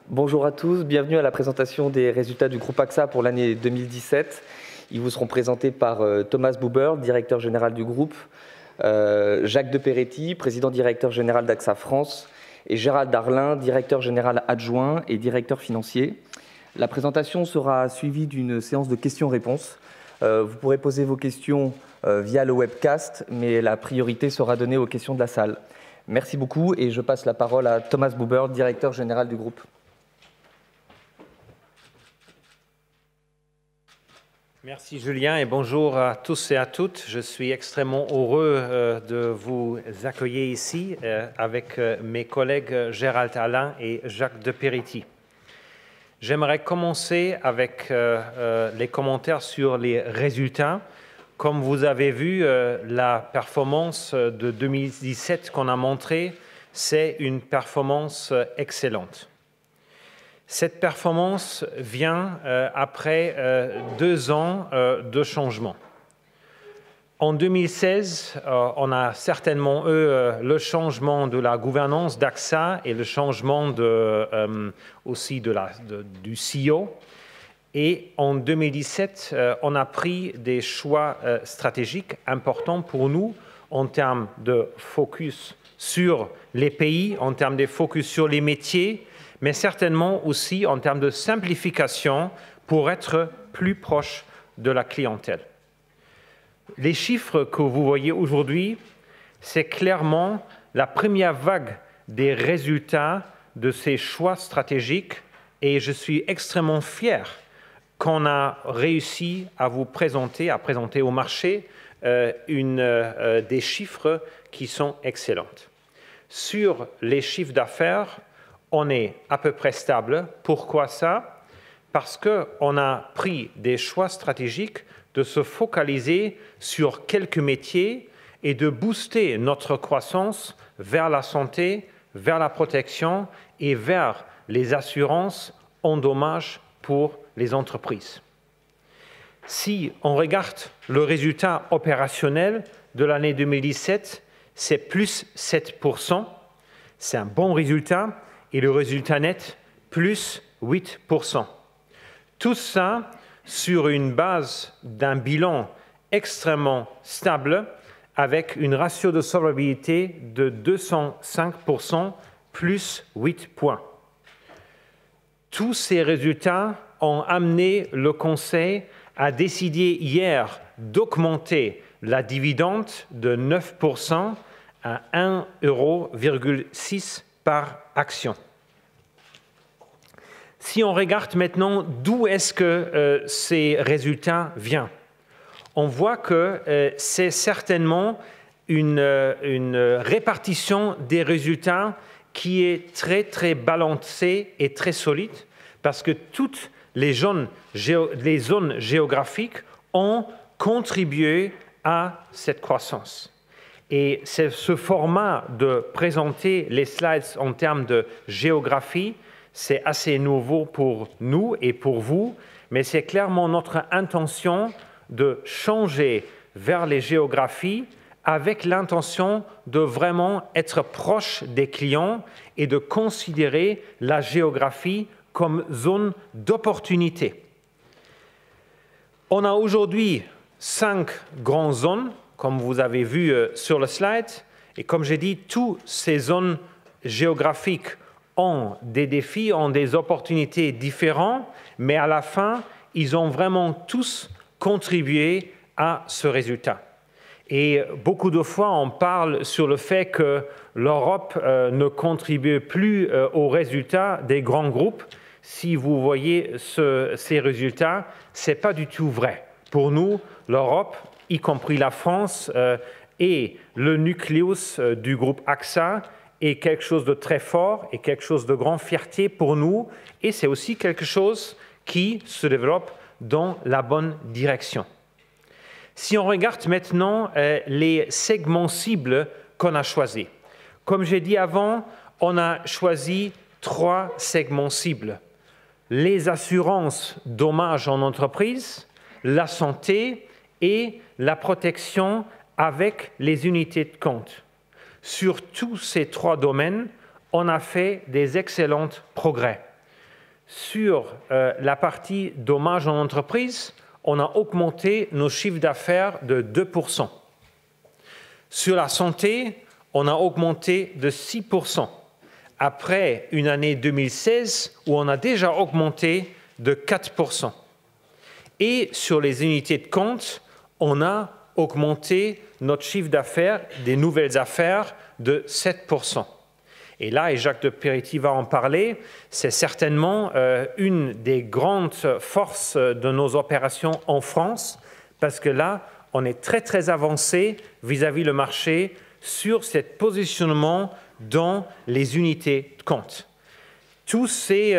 Bonjour à tous, bienvenue à la présentation des résultats du groupe AXA pour l'année 2017. Ils vous seront présentés par Thomas Buber, directeur général du groupe, Jacques de Peretti, président directeur général d'AXA France, et Gérald Darlin, directeur général adjoint et directeur financier. La présentation sera suivie d'une séance de questions-réponses. Vous pourrez poser vos questions via le webcast, mais la priorité sera donnée aux questions de la salle. Merci beaucoup et je passe la parole à Thomas Buber, directeur général du groupe. Merci Julien et bonjour à tous et à toutes. Je suis extrêmement heureux de vous accueillir ici avec mes collègues Gérald Darlin et Jacques de Peretti. J'aimerais commencer avec les commentaires sur les résultats. Comme vous avez vu, la performance de 2017 qu'on a montrée, c'est une performance excellente. Cette performance vient après 2 ans de changement. En 2016, on a certainement eu le changement de la gouvernance d'AXA et le changement aussi du CEO. Et en 2017, on a pris des choix stratégiques importants pour nous en termes de focus sur les pays, en termes de focus sur les métiers, mais certainement aussi en termes de simplification pour être plus proche de la clientèle. Les chiffres que vous voyez aujourd'hui, c'est clairement la première vague des résultats de ces choix stratégiques et je suis extrêmement fier qu'on a réussi à vous présenter, au marché des chiffres qui sont excellents. Sur les chiffres d'affaires, on est à peu près stable. Pourquoi ça? Parce qu'on a pris des choix stratégiques de se focaliser sur quelques métiers et de booster notre croissance vers la santé, vers la protection et vers les assurances en dommages pour les entreprises. Si on regarde le résultat opérationnel de l'année 2017, c'est plus 7%. C'est un bon résultat. Et le résultat net, plus 8%. Tout ça sur une base d'un bilan extrêmement stable avec une ratio de solvabilité de 205%, plus 8 points. Tous ces résultats ont amené le Conseil à décider hier d'augmenter la dividende de 9% à 1,6 € par action. Si on regarde maintenant d'où est-ce que ces résultats viennent, on voit que c'est certainement une répartition des résultats qui est très, très balancée et très solide parce que toutes les zones géographiques ont contribué à cette croissance. Et c'est ce format de présenter les slides en termes de géographie, c'est assez nouveau pour nous et pour vous, mais c'est clairement notre intention de changer vers les géographies avec l'intention de vraiment être proche des clients et de considérer la géographie comme zone d'opportunité. On a aujourd'hui 5 grandes zones, comme vous avez vu sur le slide. Et comme j'ai dit, toutes ces zones géographiques ont des défis, ont des opportunités différentes, mais à la fin, ils ont vraiment tous contribué à ce résultat. Et beaucoup de fois, on parle sur le fait que l'Europe ne contribue plus aux résultats des grands groupes. Si vous voyez ces résultats, ce n'est pas du tout vrai. Pour nous, l'Europe, y compris la France, et le nucléus du groupe AXA est quelque chose de très fort et quelque chose de grande fierté pour nous. Et c'est aussi quelque chose qui se développe dans la bonne direction. Si on regarde maintenant les segments cibles qu'on a choisis. Comme j'ai dit avant, on a choisi 3 segments cibles. Les assurances dommages en entreprise, la santé et la protection avec les unités de compte. Sur tous ces 3 domaines, on a fait des excellents progrès. Sur la partie dommages en entreprise, on a augmenté nos chiffres d'affaires de 2%. Sur la santé, on a augmenté de 6%, après une année 2016 où on a déjà augmenté de 4%. Et sur les unités de compte, on a augmenté notre chiffre d'affaires, des nouvelles affaires, de 7%. Et là, et Jacques de Peretti va en parler, c'est certainement une des grandes forces de nos opérations en France, parce que là, on est très, très avancé vis-à-vis le marché sur ce positionnement dans les unités de compte. Tous ces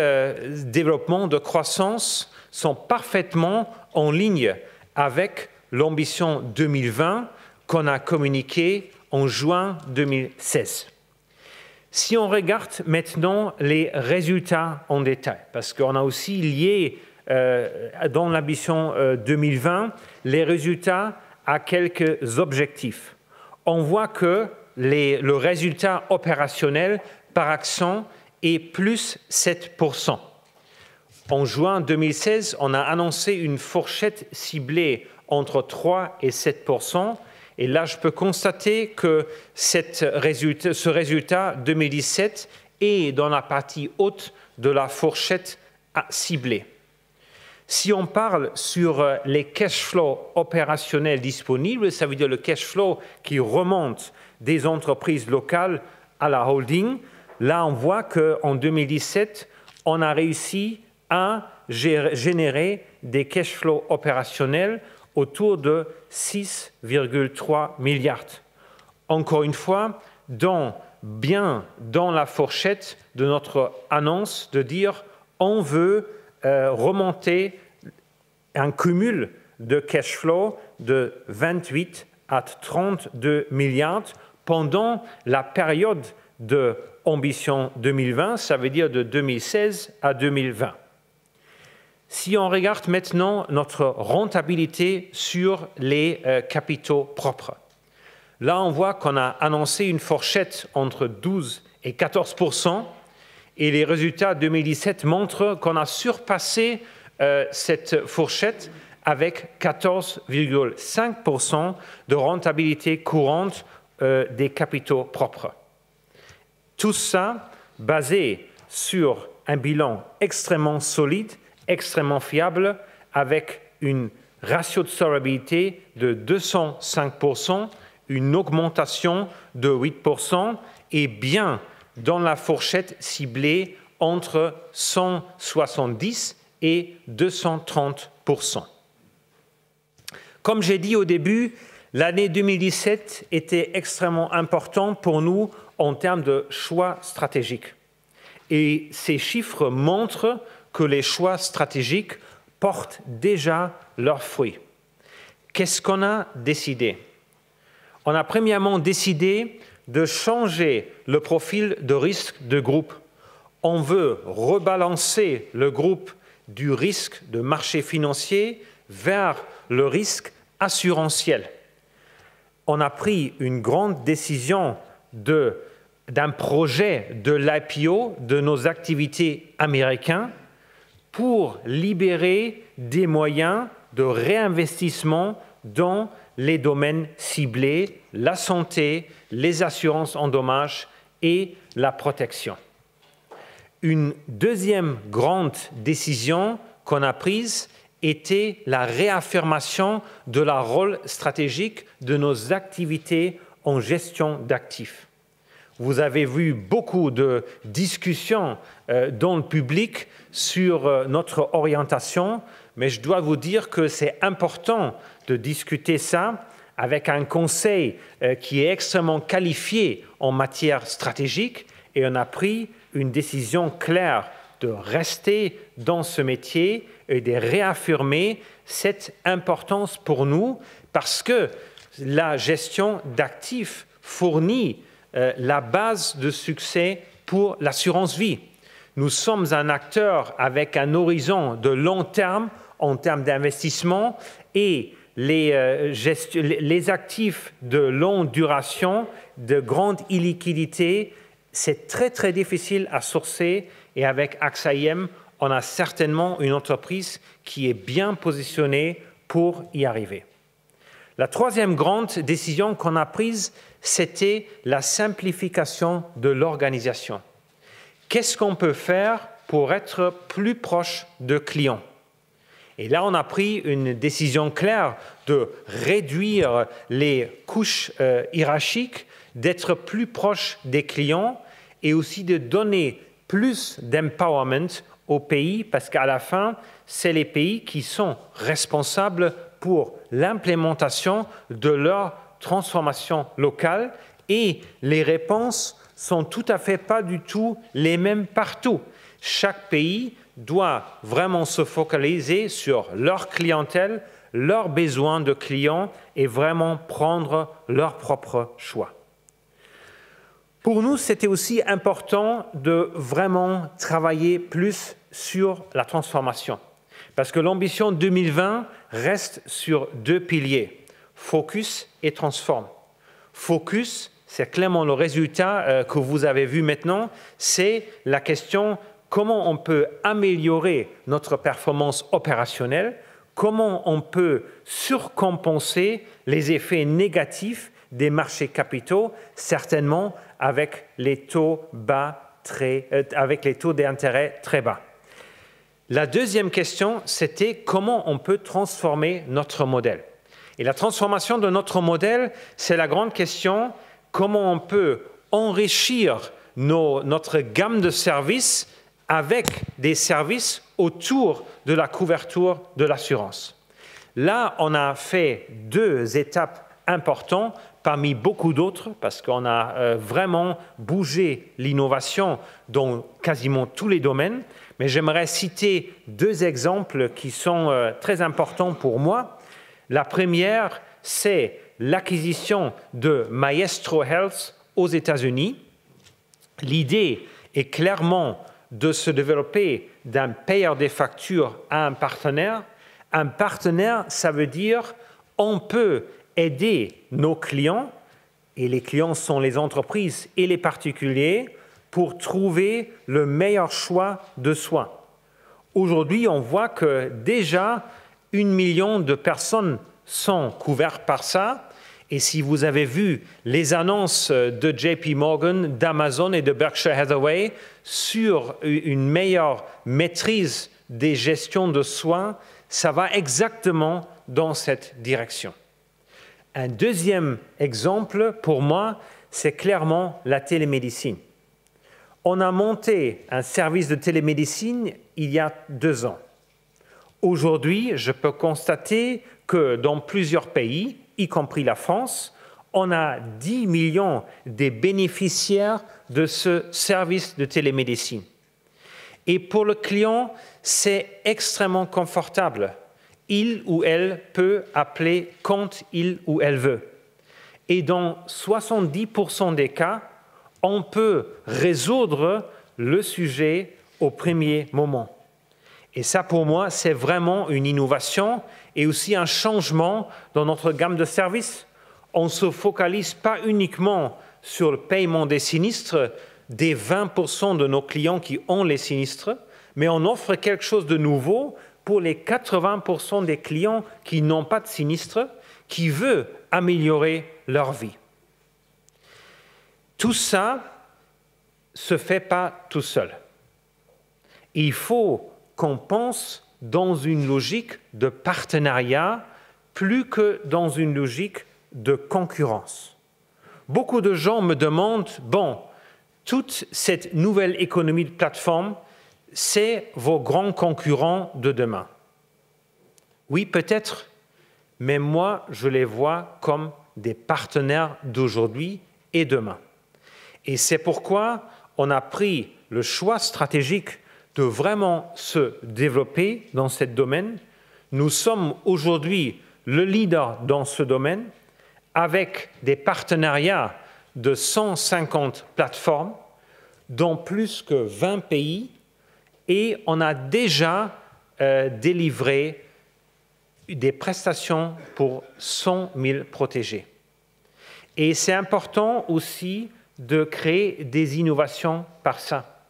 développements de croissance sont parfaitement en ligne avec l'ambition 2020 qu'on a communiquée en juin 2016. Si on regarde maintenant les résultats en détail, parce qu'on a aussi lié dans l'ambition 2020 les résultats à quelques objectifs. On voit que le résultat opérationnel par action est plus 7%. En juin 2016, on a annoncé une fourchette ciblée entre 3 et 7%. Et là, je peux constater que ce résultat 2017 est dans la partie haute de la fourchette ciblée. Si on parle sur les cash flows opérationnels disponibles, ça veut dire le cash flow qui remonte des entreprises locales à la holding, là, on voit qu'en 2017, on a réussi à générer des cash flows opérationnels autour de 6,3 milliards. Encore une fois, bien dans la fourchette de notre annonce de dire on veut remonter un cumul de cash flow de 28 à 32 milliards pendant la période de ambition 2020, ça veut dire de 2016 à 2020. Si on regarde maintenant notre rentabilité sur les capitaux propres, là on voit qu'on a annoncé une fourchette entre 12 et 14%, et les résultats 2017 montrent qu'on a surpassé cette fourchette avec 14,5% de rentabilité courante des capitaux propres. Tout ça basé sur un bilan extrêmement solide, extrêmement fiable, avec une ratio de solvabilité de 205%, une augmentation de 8% et bien dans la fourchette ciblée entre 170 et 230%. Comme j'ai dit au début, l'année 2017 était extrêmement importante pour nous en termes de choix stratégiques. Et ces chiffres montrent que les choix stratégiques portent déjà leurs fruits. Qu'est-ce qu'on a décidé? On a premièrement décidé de changer le profil de risque de groupe. On veut rebalancer le groupe du risque de marché financier vers le risque assurantiel. On a pris une grande décision d'un projet de l'IPO de nos activités américaines pour libérer des moyens de réinvestissement dans les domaines ciblés, la santé, les assurances en dommages et la protection. Une deuxième grande décision qu'on a prise était la réaffirmation de la rôle stratégique de nos activités en gestion d'actifs. Vous avez vu beaucoup de discussions dans le public sur notre orientation, mais je dois vous dire que c'est important de discuter ça avec un conseil qui est extrêmement qualifié en matière stratégique, et on a pris une décision claire de rester dans ce métier et de réaffirmer cette importance pour nous, parce que la gestion d'actifs fournit la base de succès pour l'assurance vie. Nous sommes un acteur avec un horizon de long terme en termes d'investissement, et les actifs de longue duration, de grande illiquidité, c'est très très difficile à sourcer, et avec AXA IM, on a certainement une entreprise qui est bien positionnée pour y arriver. La troisième grande décision qu'on a prise, c'était la simplification de l'organisation. Qu'est-ce qu'on peut faire pour être plus proche de clients? Et là, on a pris une décision claire de réduire les couches hiérarchiques, d'être plus proche des clients et aussi de donner plus d'empowerment aux pays, parce qu'à la fin, c'est les pays qui sont responsables pour l'implémentation de leur transformation locale et les réponses sont tout à fait pas du tout les mêmes partout. Chaque pays doit vraiment se focaliser sur leur clientèle, leurs besoins de clients et vraiment prendre leur propre choix. Pour nous, c'était aussi important de vraiment travailler plus sur la transformation. Parce que l'ambition 2020 reste sur deux piliers, focus et transforme. Focus, c'est clairement le résultat que vous avez vu maintenant, c'est la question comment on peut améliorer notre performance opérationnelle, comment on peut surcompenser les effets négatifs des marchés capitaux, certainement avec les taux d'intérêt très bas. La deuxième question, c'était comment on peut transformer notre modèle. Et la transformation de notre modèle, c'est la grande question, comment on peut enrichir notre gamme de services avec des services autour de la couverture de l'assurance. Là, on a fait deux étapes importantes parmi beaucoup d'autres, parce qu'on a vraiment bougé l'innovation dans quasiment tous les domaines. Mais j'aimerais citer deux exemples qui sont très importants pour moi. La première, c'est l'acquisition de Maestro Health aux États-Unis. L'idée est clairement de se développer d'un payeur des factures à un partenaire. Un partenaire, ça veut dire on peut aider nos clients, et les clients sont les entreprises et les particuliers, pour trouver le meilleur choix de soins. Aujourd'hui, on voit que déjà 1 million de personnes sont couvertes par ça. Et si vous avez vu les annonces de JP Morgan, d'Amazon et de Berkshire Hathaway sur une meilleure maîtrise des gestions de soins, ça va exactement dans cette direction. Un deuxième exemple, pour moi, c'est clairement la télémédecine. On a monté un service de télémédecine il y a 2 ans. Aujourd'hui, je peux constater que dans plusieurs pays, y compris la France, on a 10 millions de bénéficiaires de ce service de télémédecine. Et pour le client, c'est extrêmement confortable. Il ou elle peut appeler quand il ou elle veut. Et dans 70% des cas, on peut résoudre le sujet au premier moment. Et ça, pour moi, c'est vraiment une innovation et aussi un changement dans notre gamme de services. On ne se focalise pas uniquement sur le paiement des sinistres des 20% de nos clients qui ont les sinistres, mais on offre quelque chose de nouveau pour les 80% des clients qui n'ont pas de sinistre, qui veulent améliorer leur vie. Tout ça ne se fait pas tout seul. Il faut qu'on pense dans une logique de partenariat plus que dans une logique de concurrence. Beaucoup de gens me demandent, bon, toute cette nouvelle économie de plateforme, c'est vos grands concurrents de demain. Oui, peut-être, mais moi, je les vois comme des partenaires d'aujourd'hui et demain. Et c'est pourquoi on a pris le choix stratégique de vraiment se développer dans ce domaine. Nous sommes aujourd'hui le leader dans ce domaine avec des partenariats de 150 plateformes dans plus que 20 pays et on a déjà délivré des prestations pour 100 000 protégés. Et c'est important aussi de créer des innovations par ça.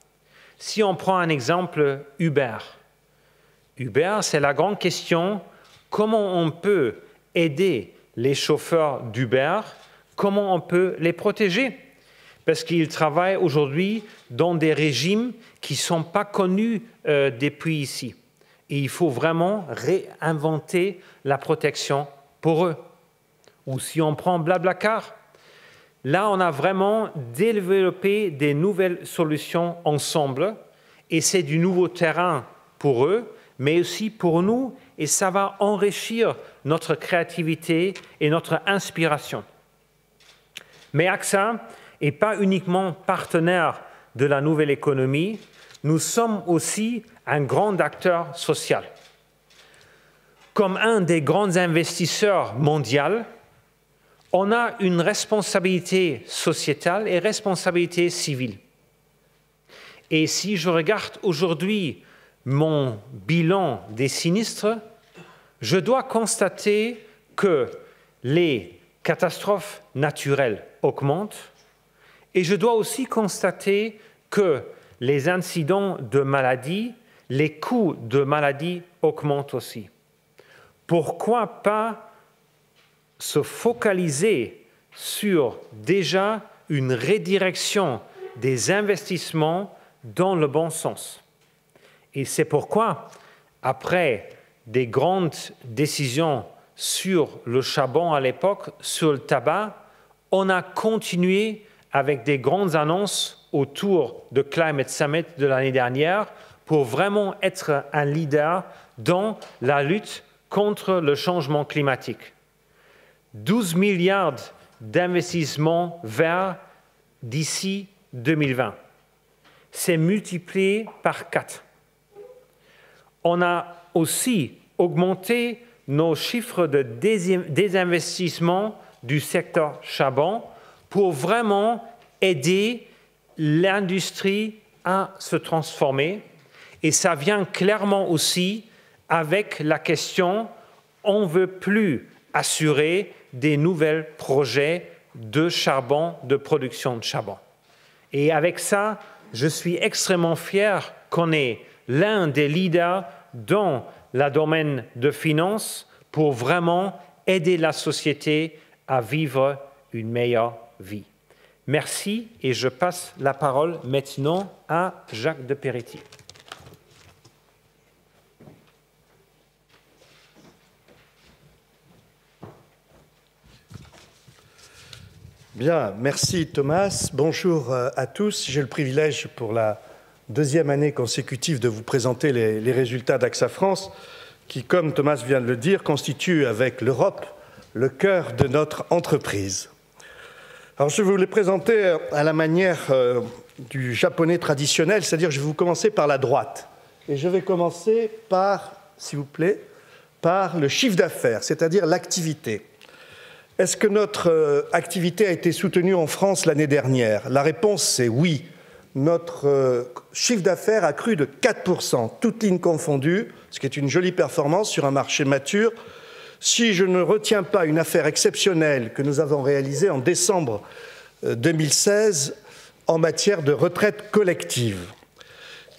Si on prend un exemple Uber. Uber, c'est la grande question, comment on peut aider les chauffeurs d'Uber, comment on peut les protéger? Parce qu'ils travaillent aujourd'hui dans des régimes qui ne sont pas connus depuis ici. Et il faut vraiment réinventer la protection pour eux. Ou si on prend Blablacar, là, on a vraiment développé des nouvelles solutions ensemble et c'est du nouveau terrain pour eux, mais aussi pour nous, et ça va enrichir notre créativité et notre inspiration. Mais AXA n'est pas uniquement partenaire de la nouvelle économie, nous sommes aussi un grand acteur social. Comme un des grands investisseurs mondiaux, on a une responsabilité sociétale et responsabilité civile. Et si je regarde aujourd'hui mon bilan des sinistres, je dois constater que les catastrophes naturelles augmentent et je dois aussi constater que les incidents de maladie, les coûts de maladie augmentent aussi. Pourquoi pas se focaliser sur déjà une redirection des investissements dans le bon sens. Et c'est pourquoi, après des grandes décisions sur le charbon à l'époque, sur le tabac, on a continué avec des grandes annonces autour de Climate Summit de l'année dernière pour vraiment être un leader dans la lutte contre le changement climatique. 12 milliards d'investissements verts d'ici 2020. C'est multiplié par 4. On a aussi augmenté nos chiffres de désinvestissement du secteur charbon pour vraiment aider l'industrie à se transformer. Et ça vient clairement aussi avec la question on ne veut plus assurer des nouveaux projets de charbon, de production de charbon. Et avec ça, je suis extrêmement fier qu'on ait l'un des leaders dans le domaine de finance pour vraiment aider la société à vivre une meilleure vie. Merci et je passe la parole maintenant à Jacques de Peretti. Bien, merci Thomas. Bonjour à tous. J'ai le privilège pour la deuxième année consécutive de vous présenter les résultats d'AXA France, qui, comme Thomas vient de le dire, constituent avec l'Europe le cœur de notre entreprise. Alors, je vais vous les présenter à la manière du japonais traditionnel, c'est-à-dire je vais vous commencer par la droite. Et je vais commencer par, s'il vous plaît, par le chiffre d'affaires, c'est-à-dire l'activité. Est-ce que notre activité a été soutenue en France l'année dernière? La réponse, c'est oui. Notre chiffre d'affaires a cru de 4%, toutes lignes confondues, ce qui est une jolie performance sur un marché mature. Si je ne retiens pas une affaire exceptionnelle que nous avons réalisée en décembre 2016 en matière de retraite collective.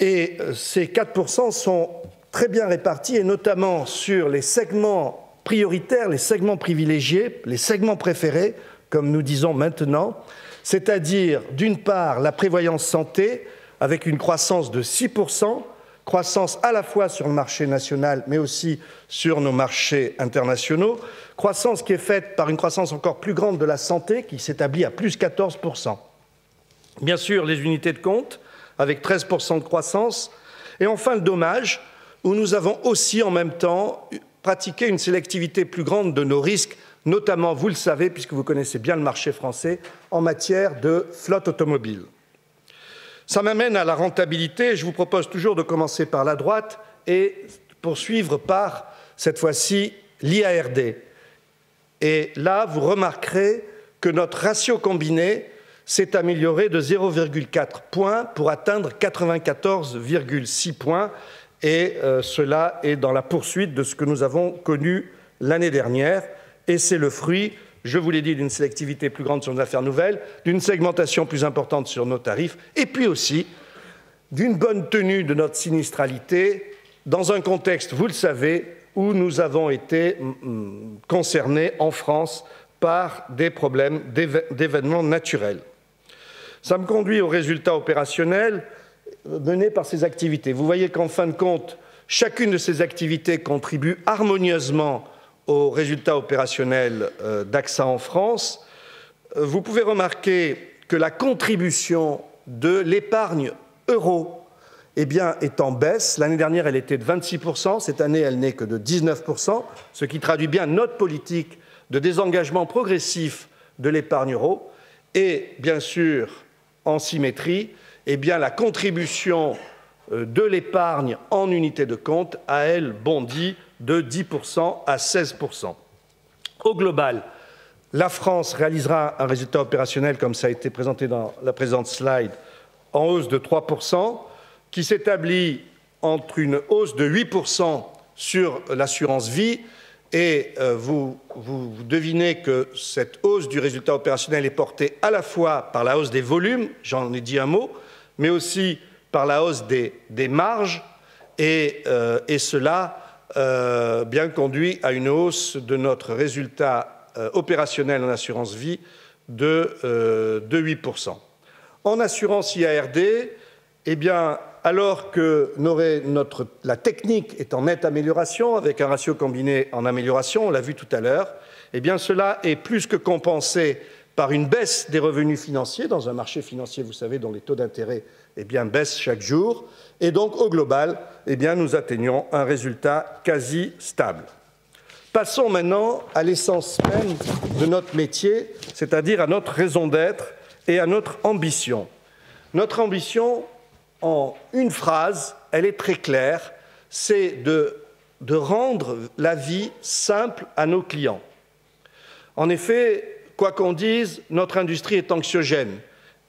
Et ces 4% sont très bien répartis, et notamment sur les segments prioritaires, les segments privilégiés, les segments préférés, comme nous disons maintenant, c'est-à-dire d'une part la prévoyance santé avec une croissance de 6%, croissance à la fois sur le marché national mais aussi sur nos marchés internationaux, croissance qui est faite par une croissance encore plus grande de la santé qui s'établit à plus 14%. Bien sûr, les unités de compte avec 13% de croissance, et enfin le dommage où nous avons aussi en même temps pratiquer une sélectivité plus grande de nos risques, notamment, vous le savez, puisque vous connaissez bien le marché français, en matière de flotte automobile. Ça m'amène à la rentabilité. Je vous propose toujours de commencer par la droite et poursuivre par, cette fois-ci, l'IARD. Et là, vous remarquerez que notre ratio combiné s'est amélioré de 0,4 points pour atteindre 94,6 points. Et cela est dans la poursuite de ce que nous avons connu l'année dernière. Et c'est le fruit, je vous l'ai dit, d'une sélectivité plus grande sur nos affaires nouvelles, d'une segmentation plus importante sur nos tarifs, et puis aussi d'une bonne tenue de notre sinistralité dans un contexte, vous le savez, où nous avons été concernés en France par des problèmes d'événements naturels. Ça me conduit aux résultats opérationnels menés par ces activités. Vous voyez qu'en fin de compte, chacune de ces activités contribue harmonieusement aux résultats opérationnels d'AXA en France. Vous pouvez remarquer que la contribution de l'épargne euro est en baisse. L'année dernière, elle était de 26%. Cette année, elle n'est que de 19%, ce qui traduit bien notre politique de désengagement progressif de l'épargne euro. Et bien sûr, en symétrie, la contribution de l'épargne en unité de compte a, elle, bondi de 10% à 16%. Au global, la France réalisera un résultat opérationnel, comme ça a été présenté dans la présente slide, en hausse de 3%, qui s'établit entre une hausse de 8% sur l'assurance vie, et vous devinez que cette hausse du résultat opérationnel est portée à la fois par la hausse des volumes, j'en ai dit un mot, mais aussi par la hausse des marges, et cela bien conduit à une hausse de notre résultat opérationnel en assurance vie de 8%. En assurance IARD, alors que la technique est en nette amélioration, avec un ratio combiné en amélioration, on l'a vu tout à l'heure, cela est plus que compensé par une baisse des revenus financiers, dans un marché financier, vous savez, dont les taux d'intérêt baissent chaque jour. Et donc, au global, nous atteignons un résultat quasi stable. Passons maintenant à l'essence même de notre métier, c'est-à-dire à notre raison d'être et à notre ambition. Notre ambition, en une phrase, elle est très claire, c'est de rendre la vie simple à nos clients. En effet, quoi qu'on dise, notre industrie est anxiogène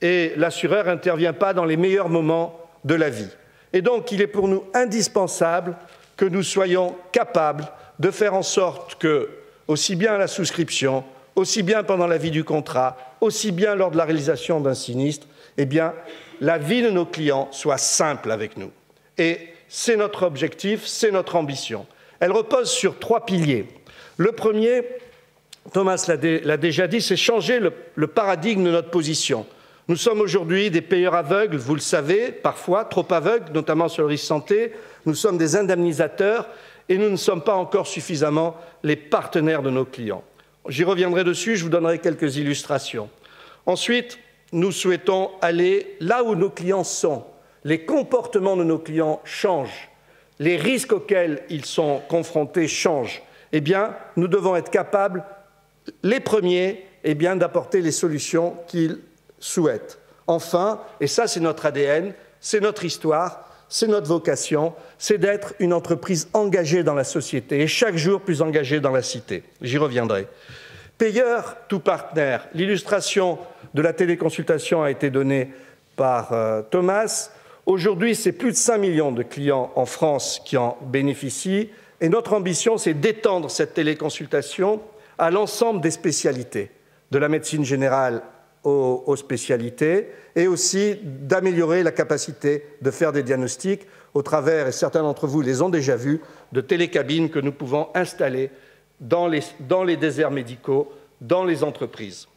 et l'assureur n'intervient pas dans les meilleurs moments de la vie. Et donc, il est pour nous indispensable que nous soyons capables de faire en sorte que, aussi bien à la souscription, aussi bien pendant la vie du contrat, aussi bien lors de la réalisation d'un sinistre, la vie de nos clients soit simple avec nous. Et c'est notre objectif, c'est notre ambition. Elle repose sur 3 piliers. Le premier, Thomas l'a déjà dit, c'est changer le paradigme de notre position. Nous sommes aujourd'hui des payeurs aveugles, vous le savez, parfois trop aveugles, notamment sur le risque santé. Nous sommes des indemnisateurs et nous ne sommes pas encore suffisamment les partenaires de nos clients. J'y reviendrai dessus, je vous donnerai quelques illustrations. Ensuite, nous souhaitons aller là où nos clients sont. Les comportements de nos clients changent. Les risques auxquels ils sont confrontés changent. Nous devons être capables, les premiers, d'apporter les solutions qu'ils souhaitent. Enfin, et ça c'est notre ADN, c'est notre histoire, c'est notre vocation, c'est d'être une entreprise engagée dans la société et chaque jour plus engagée dans la cité. J'y reviendrai. Payeur, tout partenaire. L'illustration de la téléconsultation a été donnée par Thomas. Aujourd'hui, c'est plus de 5 millions de clients en France qui en bénéficient. Et notre ambition, c'est d'étendre cette téléconsultation à l'ensemble des spécialités, de la médecine générale aux spécialités, et aussi d'améliorer la capacité de faire des diagnostics au travers, et certains d'entre vous les ont déjà vus, de télécabines que nous pouvons installer dans les déserts médicaux, dans les entreprises.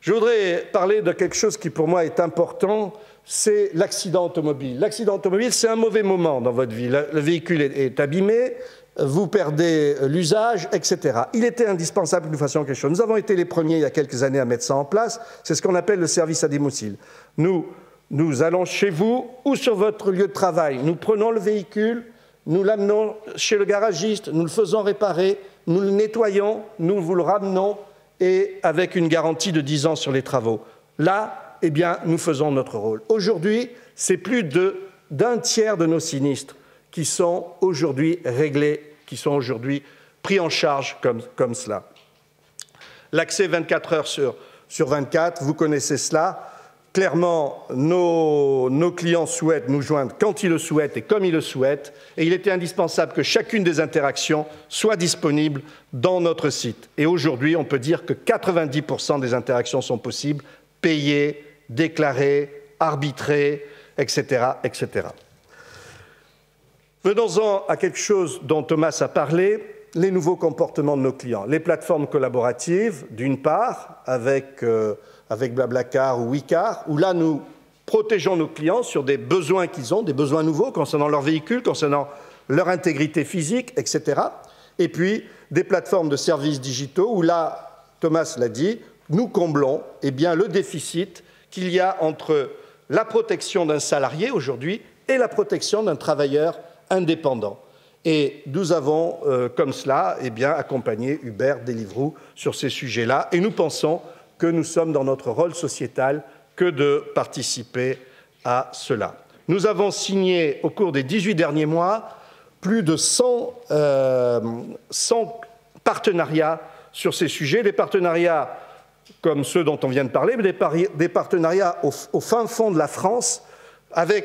Je voudrais parler de quelque chose qui pour moi est important, c'est l'accident automobile. L'accident automobile, c'est un mauvais moment dans votre vie. Le véhicule est abîmé, vous perdez l'usage, etc. Il était indispensable que nous fassions quelque chose. Nous avons été les premiers il y a quelques années à mettre ça en place. C'est ce qu'on appelle le service à domicile. Nous allons chez vous ou sur votre lieu de travail. Nous prenons le véhicule, nous l'amenons chez le garagiste, nous le faisons réparer, nous le nettoyons, nous vous le ramenons et avec une garantie de 10 ans sur les travaux. Là, nous faisons notre rôle. Aujourd'hui, c'est plus d'un tiers de nos sinistres qui sont aujourd'hui réglés, qui sont aujourd'hui pris en charge comme cela. L'accès 24 heures sur 24, vous connaissez cela. Clairement, nos clients souhaitent nous joindre quand ils le souhaitent et comme ils le souhaitent, et il était indispensable que chacune des interactions soit disponible dans notre site. Et aujourd'hui, on peut dire que 90% des interactions sont possibles, payées, déclarées, arbitrées, etc., etc. Venons-en à quelque chose dont Thomas a parlé, les nouveaux comportements de nos clients. Les plateformes collaboratives, d'une part, avec Blablacar ou Wicar, où là, nous protégeons nos clients sur des besoins qu'ils ont, des besoins nouveaux concernant leur véhicule, concernant leur intégrité physique, etc. Et puis, des plateformes de services digitaux, où là, Thomas l'a dit, nous comblons le déficit qu'il y a entre la protection d'un salarié aujourd'hui et la protection d'un travailleur indépendant. Et nous avons, comme cela, accompagné Uber, Deliveroo sur ces sujets-là. Et nous pensons que nous sommes dans notre rôle sociétal que de participer à cela. Nous avons signé, au cours des 18 derniers mois, plus de 100 partenariats sur ces sujets, des partenariats comme ceux dont on vient de parler, mais des partenariats au fin fond de la France,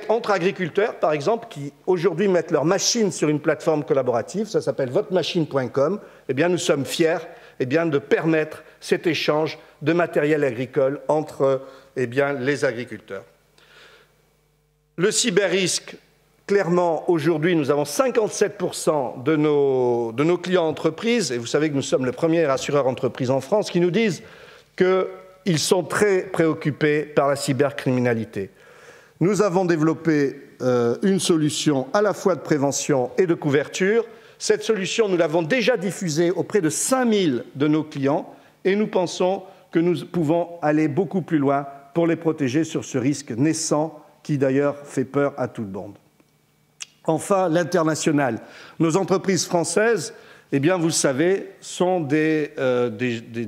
entre agriculteurs, par exemple, qui aujourd'hui mettent leurs machines sur une plateforme collaborative, ça s'appelle votreMachine.com. Nous sommes fiers de permettre cet échange de matériel agricole entre les agriculteurs. Le cyberrisque, clairement, aujourd'hui, nous avons 57% de nos clients entreprises, et vous savez que nous sommes le premier assureur entreprise en France, qui nous disent qu'ils sont très préoccupés par la cybercriminalité. Nous avons développé une solution à la fois de prévention et de couverture. Cette solution, nous l'avons déjà diffusée auprès de 5000 de nos clients et nous pensons que nous pouvons aller beaucoup plus loin pour les protéger sur ce risque naissant qui d'ailleurs fait peur à tout le monde. Enfin, l'international. Nos entreprises françaises, vous le savez, sont des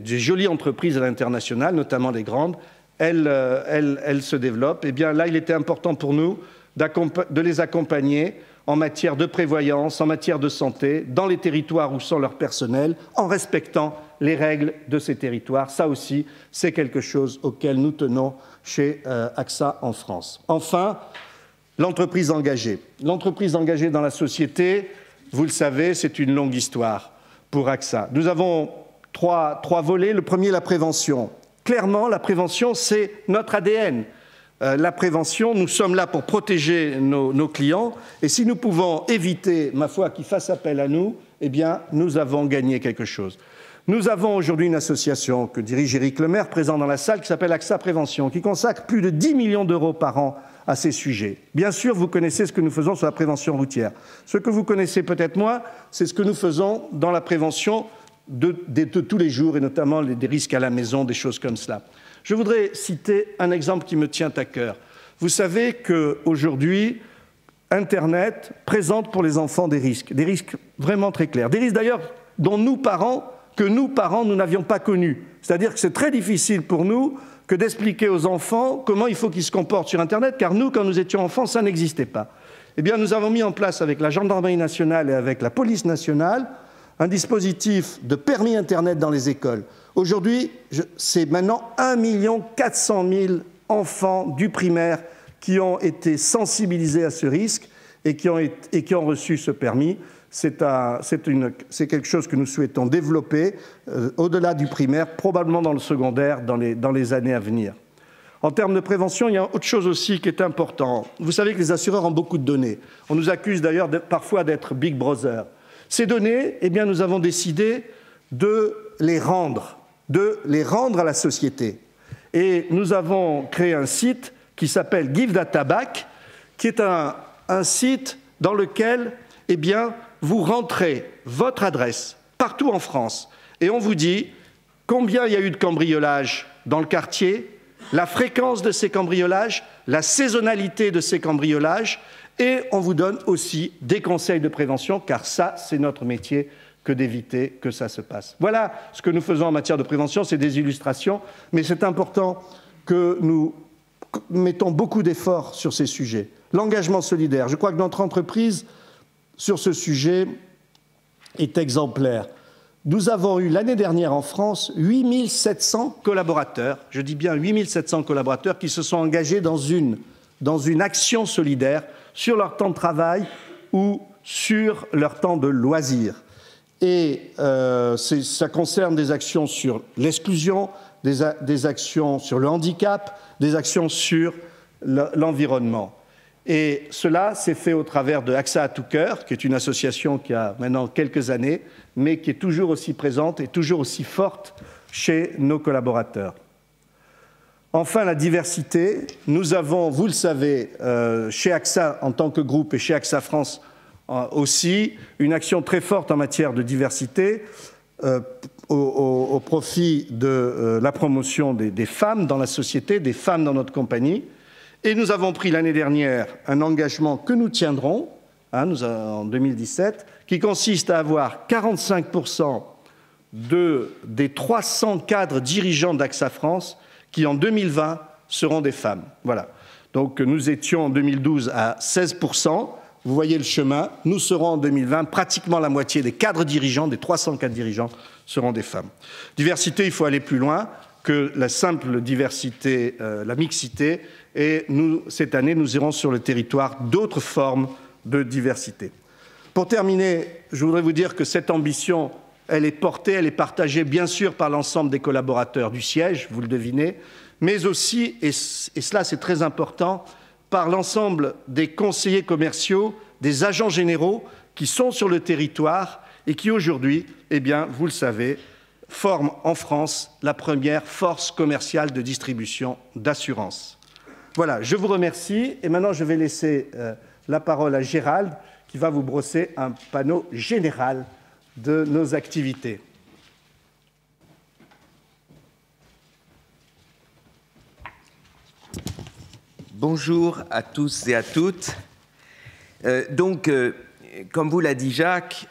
jolies entreprises à l'international, notamment les grandes. Elles se développent. Là, il était important pour nous de les accompagner en matière de prévoyance, en matière de santé, dans les territoires où sont leurs personnels, en respectant les règles de ces territoires. Ça aussi, c'est quelque chose auquel nous tenons chez AXA en France. Enfin, l'entreprise engagée. L'entreprise engagée dans la société, vous le savez, c'est une longue histoire pour AXA. Nous avons trois volets. Le premier, la prévention. Clairement, la prévention, c'est notre ADN. La prévention, nous sommes là pour protéger nos clients. Et si nous pouvons éviter, ma foi, qu'ils fassent appel à nous, nous avons gagné quelque chose. Nous avons aujourd'hui une association que dirige Éric Lemaire, présent dans la salle, qui s'appelle AXA Prévention, qui consacre plus de 10 millions d'euros par an à ces sujets. Bien sûr, vous connaissez ce que nous faisons sur la prévention routière. Ce que vous connaissez peut-être moins, c'est ce que nous faisons dans la prévention de tous les jours, et notamment des risques à la maison, des choses comme cela. Je voudrais citer un exemple qui me tient à cœur. Vous savez qu'aujourd'hui, Internet présente pour les enfants des risques vraiment très clairs. Des risques d'ailleurs dont nous, parents, nous n'avions pas connus. C'est-à-dire que c'est très difficile pour nous que d'expliquer aux enfants comment il faut qu'ils se comportent sur Internet, car nous, quand nous étions enfants, ça n'existait pas. Nous avons mis en place avec la gendarmerie nationale et avec la police nationale un dispositif de permis Internet dans les écoles. Aujourd'hui, c'est maintenant 1 400 000 enfants du primaire qui ont été sensibilisés à ce risque et qui ont reçu ce permis. C'est quelque chose que nous souhaitons développer au-delà du primaire, probablement dans le secondaire, dans les années à venir. En termes de prévention, il y a autre chose aussi qui est important. Vous savez que les assureurs ont beaucoup de données. On nous accuse d'ailleurs parfois d'être Big Brother. Ces données, nous avons décidé de les rendre à la société. Et nous avons créé un site qui s'appelle Give Data Back, qui est un site dans lequel, vous rentrez votre adresse partout en France et on vous dit combien il y a eu de cambriolages dans le quartier, la fréquence de ces cambriolages, la saisonnalité de ces cambriolages, et on vous donne aussi des conseils de prévention, car ça, c'est notre métier que d'éviter que ça se passe. Voilà ce que nous faisons en matière de prévention, c'est des illustrations, mais c'est important que nous mettons beaucoup d'efforts sur ces sujets. L'engagement solidaire, je crois que notre entreprise, sur ce sujet, est exemplaire. Nous avons eu l'année dernière en France 8 700 collaborateurs, je dis bien 8 700 collaborateurs qui se sont engagés dans une action solidaire sur leur temps de travail ou sur leur temps de loisir. Et ça concerne des actions sur l'exclusion, des actions sur le handicap, des actions sur l'environnement. Et cela s'est fait au travers de AXA à tout cœur, qui est une association qui a maintenant quelques années, mais qui est toujours aussi présente et toujours aussi forte chez nos collaborateurs. Enfin, la diversité. Nous avons, vous le savez, chez AXA en tant que groupe et chez AXA France aussi, une action très forte en matière de diversité au profit de la promotion des femmes dans la société, des femmes dans notre compagnie. Et nous avons pris l'année dernière un engagement que nous tiendrons, en 2017, qui consiste à avoir 45% des 300 cadres dirigeants d'AXA France qui, en 2020, seront des femmes. Voilà. Donc, nous étions en 2012 à 16%. Vous voyez le chemin. Nous serons en 2020, pratiquement la moitié des cadres dirigeants, des 300 cadres dirigeants, seront des femmes. Diversité, il faut aller plus loin que la simple diversité, la mixité. Et nous, cette année, nous irons sur le territoire d'autres formes de diversité. Pour terminer, je voudrais vous dire que cette ambition, elle est portée, elle est partagée bien sûr par l'ensemble des collaborateurs du siège, vous le devinez, mais aussi, et cela c'est très important, par l'ensemble des conseillers commerciaux, des agents généraux qui sont sur le territoire et qui aujourd'hui, eh bien, vous le savez, forment en France la première force commerciale de distribution d'assurance. Voilà, je vous remercie et maintenant je vais laisser la parole à Gérald qui va vous brosser un panneau général de nos activités. Bonjour à tous et à toutes. Comme vous l'a dit Jacques,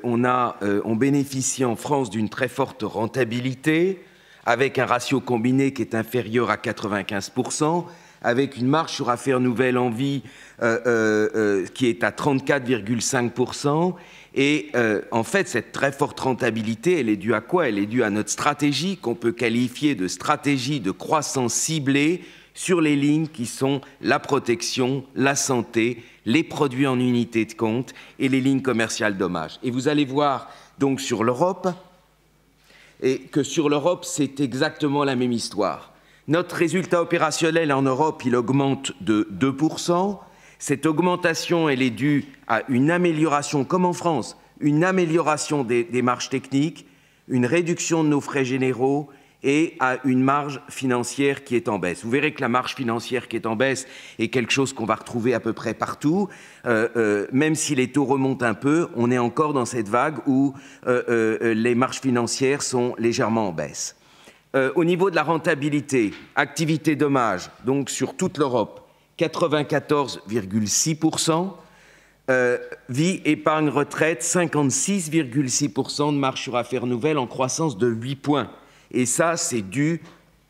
on bénéficie en France d'une très forte rentabilité, avec un ratio combiné qui est inférieur à 95%, avec une marge sur affaires nouvelles en vie qui est à 34,5%. Et en fait, cette très forte rentabilité, elle est due à quoi? Elle est due à notre stratégie qu'on peut qualifier de stratégie de croissance ciblée sur les lignes qui sont la protection, la santé, les produits en unité de compte et les lignes commerciales dommages. Et vous allez voir donc sur l'Europe, et que sur l'Europe, c'est exactement la même histoire. Notre résultat opérationnel en Europe, il augmente de 2%. Cette augmentation, elle est due à une amélioration, comme en France, une amélioration des marges techniques, une réduction de nos frais généraux et à une marge financière qui est en baisse. Vous verrez que la marge financière qui est en baisse est quelque chose qu'on va retrouver à peu près partout. Même si les taux remontent un peu, on est encore dans cette vague où les marges financières sont légèrement en baisse. Au niveau de la rentabilité, activité dommage, donc sur toute l'Europe, 94,6%, vie, épargne, retraite, 56,6% de marge sur affaires nouvelles en croissance de 8 points. Et ça, c'est dû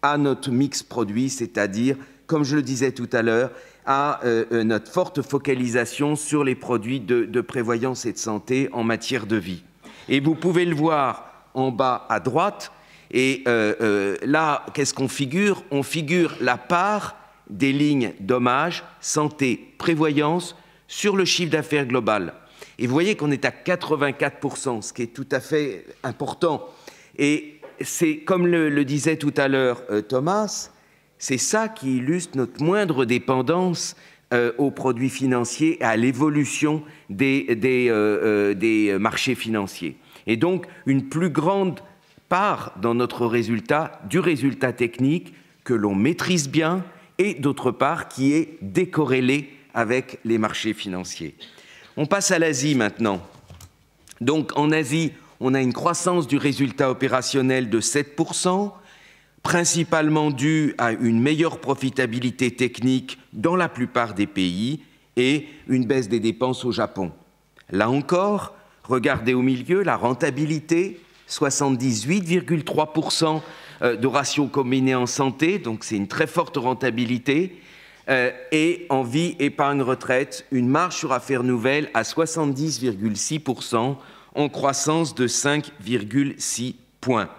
à notre mix produit, c'est-à-dire, comme je le disais tout à l'heure, à notre forte focalisation sur les produits de prévoyance et de santé en matière de vie. Et vous pouvez le voir en bas à droite, et là, qu'est-ce qu'on figure? On figure la part des lignes dommages, santé, prévoyance sur le chiffre d'affaires global. Et vous voyez qu'on est à 84%, ce qui est tout à fait important. Et c'est, comme le disait tout à l'heure Thomas, c'est ça qui illustre notre moindre dépendance aux produits financiers et à l'évolution des marchés financiers. Et donc, une plus grande part dans notre résultat, du résultat technique que l'on maîtrise bien et d'autre part qui est décorrélé avec les marchés financiers. On passe à l'Asie maintenant. Donc en Asie, on a une croissance du résultat opérationnel de 7%, principalement due à une meilleure profitabilité technique dans la plupart des pays et une baisse des dépenses au Japon. Là encore, regardez au milieu, la rentabilité, 78,3% de ratio combiné en santé, donc c'est une très forte rentabilité, et en vie, épargne, retraite, une marge sur affaires nouvelles à 70,6% en croissance de 5,6 points.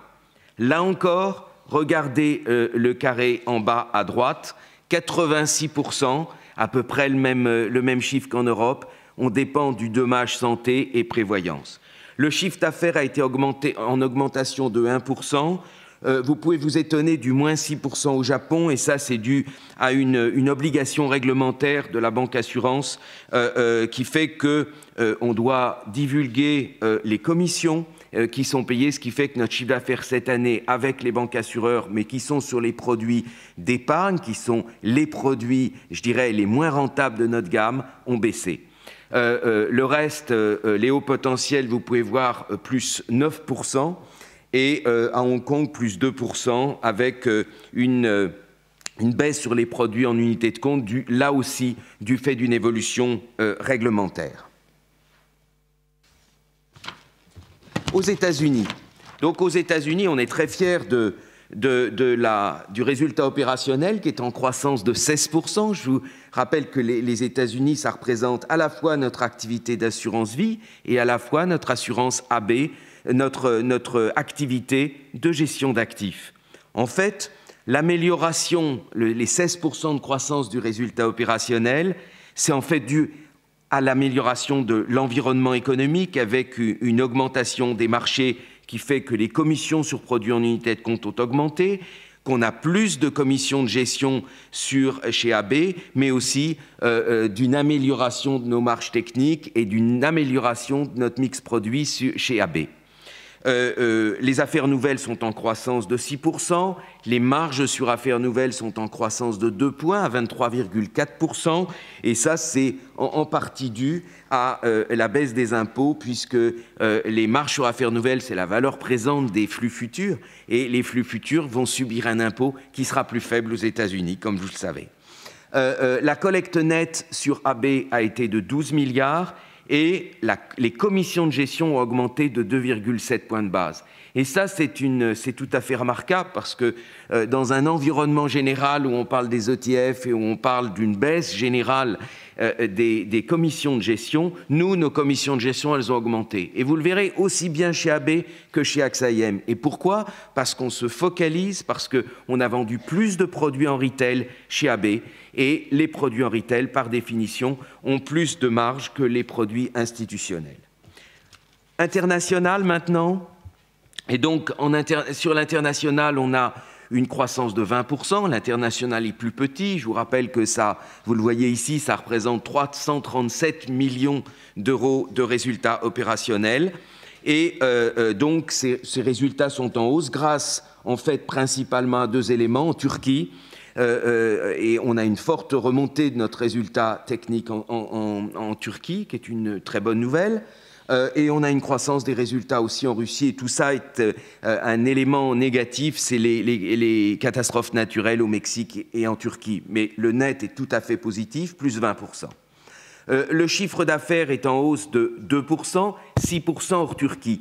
Là encore, regardez le carré en bas à droite, 86%, à peu près le même chiffre qu'en Europe, on dépend du dommage santé et prévoyance. Le chiffre d'affaires a été en augmentation de 1%, vous pouvez vous étonner du moins 6% au Japon, et ça c'est dû à une obligation réglementaire de la banque assurance qui fait qu'on doit divulguer les commissions qui sont payées, ce qui fait que notre chiffre d'affaires cette année avec les banques assureurs, mais qui sont sur les produits d'épargne, qui sont les produits, je dirais, les moins rentables de notre gamme, ont baissé. Le reste, les hauts potentiels, vous pouvez voir plus 9%, et à Hong Kong, plus 2%, avec une baisse sur les produits en unité de compte, là aussi du fait d'une évolution réglementaire. Aux États-Unis. Donc aux États-Unis, on est très fiers du résultat opérationnel qui est en croissance de 16%. Je vous rappelle que les États-Unis, ça représente à la fois notre activité d'assurance vie et à la fois notre assurance AB, notre activité de gestion d'actifs. En fait, l'amélioration, les 16% de croissance du résultat opérationnel, c'est en fait dû à l'amélioration de l'environnement économique avec une augmentation des marchés qui fait que les commissions sur produits en unité de compte ont augmenté, qu'on a plus de commissions de gestion chez AB, mais aussi d'une amélioration de nos marges techniques et d'une amélioration de notre mix produit chez AB. Les affaires nouvelles sont en croissance de 6%, les marges sur affaires nouvelles sont en croissance de 2 points à 23,4%, et ça c'est en partie dû à la baisse des impôts, puisque les marges sur affaires nouvelles, c'est la valeur présente des flux futurs, et les flux futurs vont subir un impôt qui sera plus faible aux États-Unis, comme vous le savez. La collecte nette sur AB a été de 12 milliards, et les commissions de gestion ont augmenté de 2,7 points de base. Et ça, c'est tout à fait remarquable parce que dans un environnement général où on parle des ETF et où on parle d'une baisse générale des commissions de gestion, nos commissions de gestion, elles ont augmenté. Et vous le verrez aussi bien chez AB que chez AXA IM. Et pourquoi? Parce qu'on se focalise, parce qu'on a vendu plus de produits en retail chez AB, et les produits en retail, par définition, ont plus de marge que les produits institutionnels. International maintenant. Et donc, sur l'international, on a une croissance de 20%. L'international est plus petit. Je vous rappelle que ça, vous le voyez ici, ça représente 337 millions d'euros de résultats opérationnels. Et donc, ces résultats sont en hausse grâce, en fait, principalement à deux éléments. En Turquie, et on a une forte remontée de notre résultat technique en Turquie, qui est une très bonne nouvelle. Et on a une croissance des résultats aussi en Russie. Et tout ça est un élément négatif, c'est les catastrophes naturelles au Mexique et en Turquie. Mais le net est tout à fait positif, plus 20%. Le chiffre d'affaires est en hausse de 2%, 6% hors Turquie.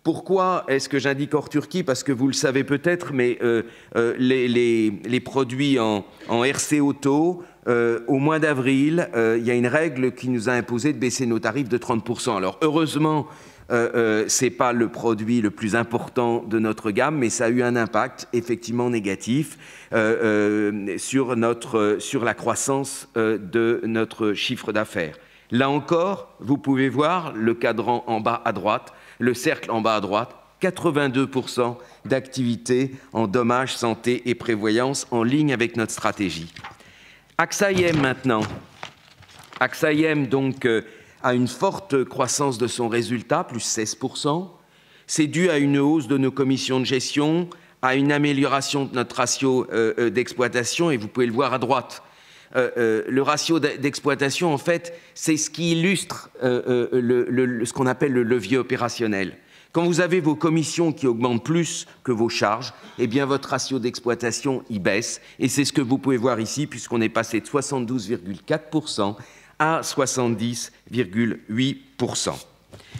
Pourquoi est-ce que j'indique hors Turquie? Parce que vous le savez peut-être, mais les produits en RC Auto, au mois d'avril, il y a une règle qui nous a imposé de baisser nos tarifs de 30%. Alors heureusement, ce n'est pas le produit le plus important de notre gamme, mais ça a eu un impact effectivement négatif sur la croissance de notre chiffre d'affaires. Là encore, vous pouvez voir le cadran en bas à droite, le cercle en bas à droite, 82% d'activité en dommages, santé et prévoyance en ligne avec notre stratégie. AXA IM maintenant. AXA IM donc a une forte croissance de son résultat, plus 16%. C'est dû à une hausse de nos commissions de gestion, à une amélioration de notre ratio d'exploitation, et vous pouvez le voir à droite. Le ratio d'exploitation, en fait, c'est ce qui illustre ce qu'on appelle le levier opérationnel. Quand vous avez vos commissions qui augmentent plus que vos charges, eh bien votre ratio d'exploitation y baisse. Et c'est ce que vous pouvez voir ici, puisqu'on est passé de 72,4% à 70,8%.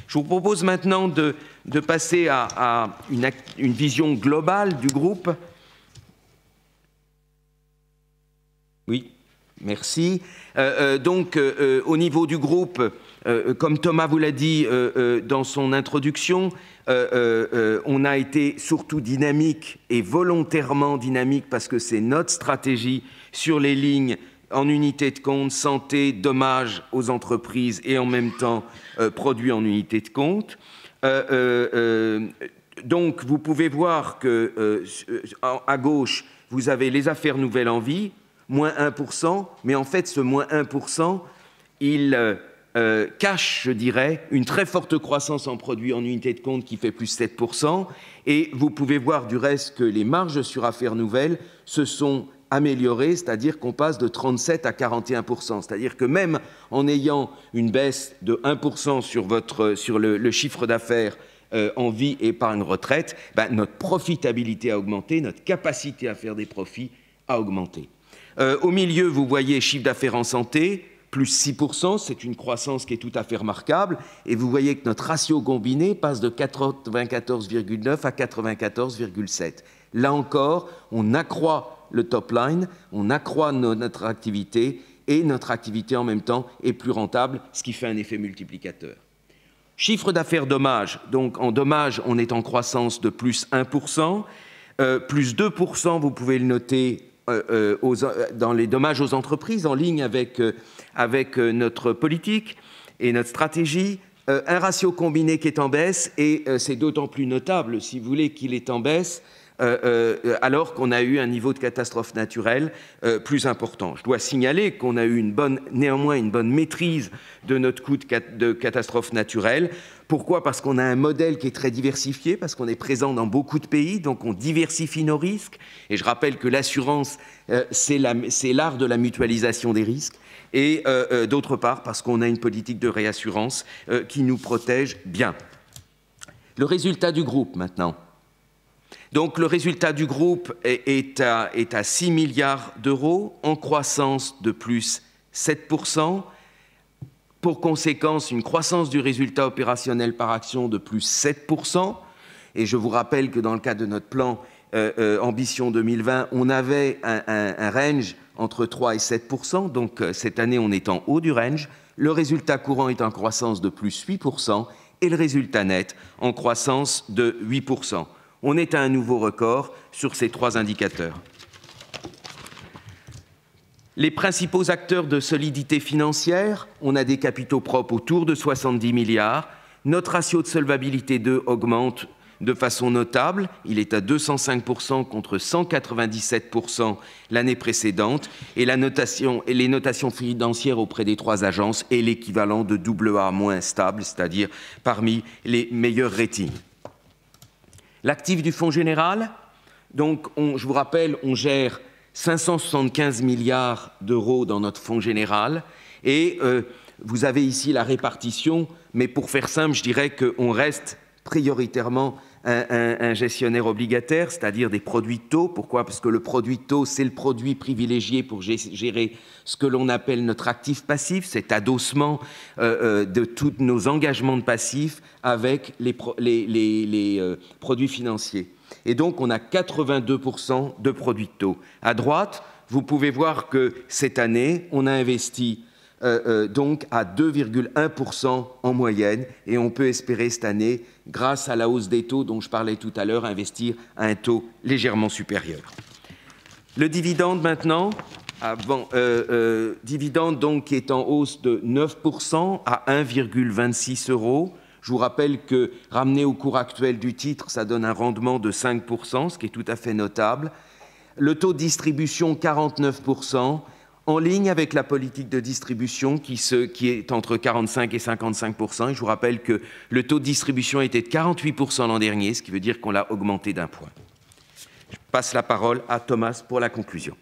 Je vous propose maintenant de passer à une vision globale du groupe. Oui. Merci. Donc, au niveau du groupe, comme Thomas vous l'a dit dans son introduction, on a été surtout dynamique et volontairement dynamique parce que c'est notre stratégie sur les lignes en unité de compte, santé, dommages aux entreprises et en même temps produits en unité de compte. donc, vous pouvez voir que à gauche, vous avez les affaires nouvelles en vie, moins 1%, mais en fait, ce moins 1%, il cache, je dirais, une très forte croissance en produits en unité de compte qui fait plus 7%, et vous pouvez voir du reste que les marges sur affaires nouvelles se sont améliorées, c'est-à-dire qu'on passe de 37 à 41%, c'est-à-dire que même en ayant une baisse de 1% sur le chiffre d'affaires en vie épargne retraite, notre profitabilité a augmenté, notre capacité à faire des profits a augmenté. Au milieu, vous voyez chiffre d'affaires en santé, plus 6%, c'est une croissance qui est tout à fait remarquable, et vous voyez que notre ratio combiné passe de 94,9 à 94,7. Là encore, on accroît le top line, on accroît notre activité, et notre activité en même temps est plus rentable, ce qui fait un effet multiplicateur. Chiffre d'affaires dommages, donc en dommages, on est en croissance de plus 1%, plus 2%, vous pouvez le noter, dans les dommages aux entreprises, en ligne avec notre politique et notre stratégie, un ratio combiné qui est en baisse, et c'est d'autant plus notable, si vous voulez, qu'il est en baisse, alors qu'on a eu un niveau de catastrophe naturelle plus important. Je dois signaler qu'on a eu néanmoins une bonne maîtrise de notre coût de catastrophe naturelle. Pourquoi? Parce qu'on a un modèle qui est très diversifié, parce qu'on est présent dans beaucoup de pays, donc on diversifie nos risques. Et je rappelle que l'assurance, c'est l'art de la mutualisation des risques. Et d'autre part, parce qu'on a une politique de réassurance qui nous protège bien. Le résultat du groupe, maintenant. Donc le résultat du groupe est à 6 milliards d'euros, en croissance de plus 7%, pour conséquence une croissance du résultat opérationnel par action de plus 7%. Et je vous rappelle que dans le cadre de notre plan Ambition 2020, on avait un range entre 3 et 7%, donc cette année on est en haut du range. Le résultat courant est en croissance de plus 8% et le résultat net en croissance de 8%. On est à un nouveau record sur ces trois indicateurs. Les principaux acteurs de solidité financière, on a des capitaux propres autour de 70 milliards. Notre ratio de solvabilité 2 augmente de façon notable. Il est à 205% contre 197% l'année précédente. Et les notations financières auprès des trois agences est l'équivalent de AA- stable, c'est-à-dire parmi les meilleurs ratings. L'actif du Fonds général, donc je vous rappelle, on gère 575 milliards d'euros dans notre Fonds général et vous avez ici la répartition, mais pour faire simple, je dirais qu'on reste prioritairement un gestionnaire obligataire, c'est-à-dire des produits de taux. Pourquoi? Parce que le produit de taux, c'est le produit privilégié pour gérer ce que l'on appelle notre actif passif, cet adossement de tous nos engagements de passifs avec les produits financiers. Et donc, on a 82% de produits de taux. À droite, vous pouvez voir que cette année, on a investi donc à 2,1% en moyenne, et on peut espérer cette année, grâce à la hausse des taux dont je parlais tout à l'heure, investir à un taux légèrement supérieur. Le dividende maintenant, dividende donc qui est en hausse de 9% à 1,26 €. Je vous rappelle que ramené au cours actuel du titre, ça donne un rendement de 5%, ce qui est tout à fait notable. Le taux de distribution, 49%. En ligne avec la politique de distribution qui est entre 45 et 55%. Et je vous rappelle que le taux de distribution était de 48% l'an dernier, ce qui veut dire qu'on l'a augmenté d'1 point. Je passe la parole à Thomas pour la conclusion.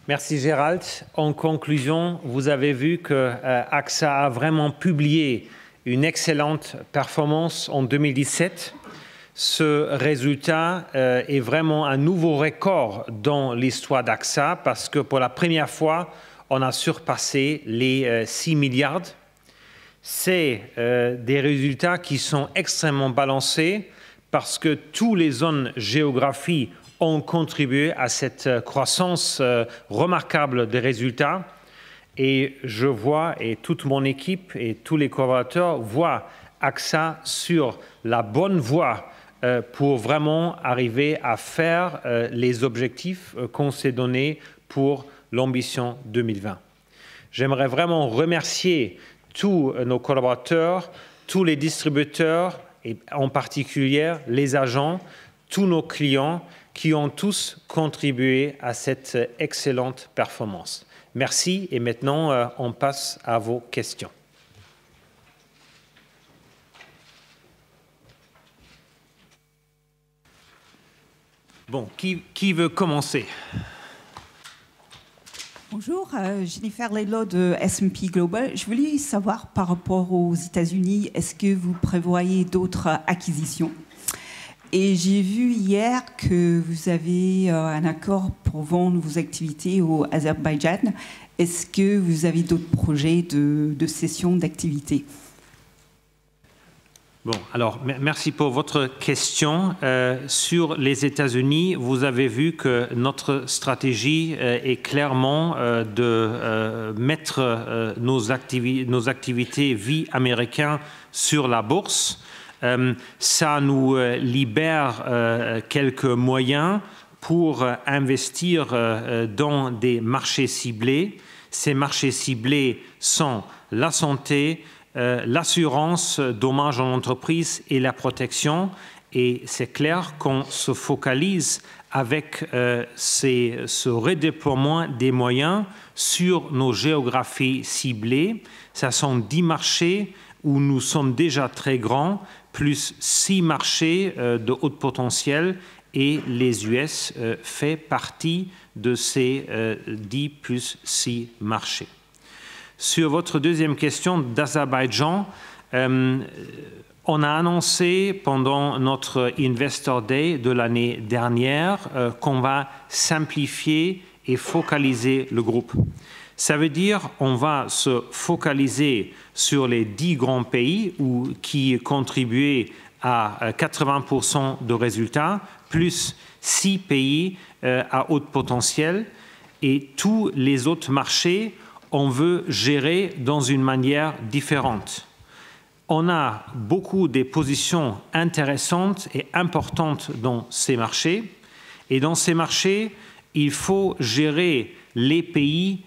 Merci Gérald. En conclusion, vous avez vu que AXA a vraiment publié une excellente performance en 2017. Ce résultat est vraiment un nouveau record dans l'histoire d'AXA parce que pour la première fois, on a surpassé les 6 milliards. C'est des résultats qui sont extrêmement balancés parce que toutes les zones géographiques ont contribué à cette croissance remarquable des résultats. Et je vois, et toute mon équipe et tous les collaborateurs voient AXA sur la bonne voie pour vraiment arriver à faire les objectifs qu'on s'est donnés pour l'ambition 2020. J'aimerais vraiment remercier tous nos collaborateurs, tous les distributeurs, et en particulier les agents, tous nos clients qui ont tous contribué à cette excellente performance. Merci et maintenant on passe à vos questions. Bon, qui veut commencer? Bonjour, Jennifer Laidlaw de S&P Global. Je voulais savoir par rapport aux États-Unis, est-ce que vous prévoyez d'autres acquisitions? Et j'ai vu hier que vous avez un accord pour vendre vos activités au Azerbaïdjan. Est-ce que vous avez d'autres projets de cession d'activités? Bon, alors, merci pour votre question. Sur les États-Unis, vous avez vu que notre stratégie est clairement de mettre nos activités vie américaines sur la bourse. Ça nous libère quelques moyens pour investir dans des marchés ciblés. Ces marchés ciblés sont la santé, l'assurance, dommages en entreprise et la protection. Et c'est clair qu'on se focalise avec ce redéploiement des moyens sur nos géographies ciblées. Ce sont 10 marchés où nous sommes déjà très grands, plus 6 marchés de haut potentiel, et les US fait partie de ces 10 plus 6 marchés. Sur votre deuxième question d'Azerbaïdjan, on a annoncé pendant notre Investor Day de l'année dernière qu'on va simplifier et focaliser le groupe. Ça veut dire qu'on va se focaliser sur les 10 grands pays qui contribuaient à 80% de résultats, plus 6 pays à haut potentiel, et tous les autres marchés, on veut gérer dans une manière différente. On a beaucoup de positions intéressantes et importantes dans ces marchés. Et dans ces marchés, il faut gérer les pays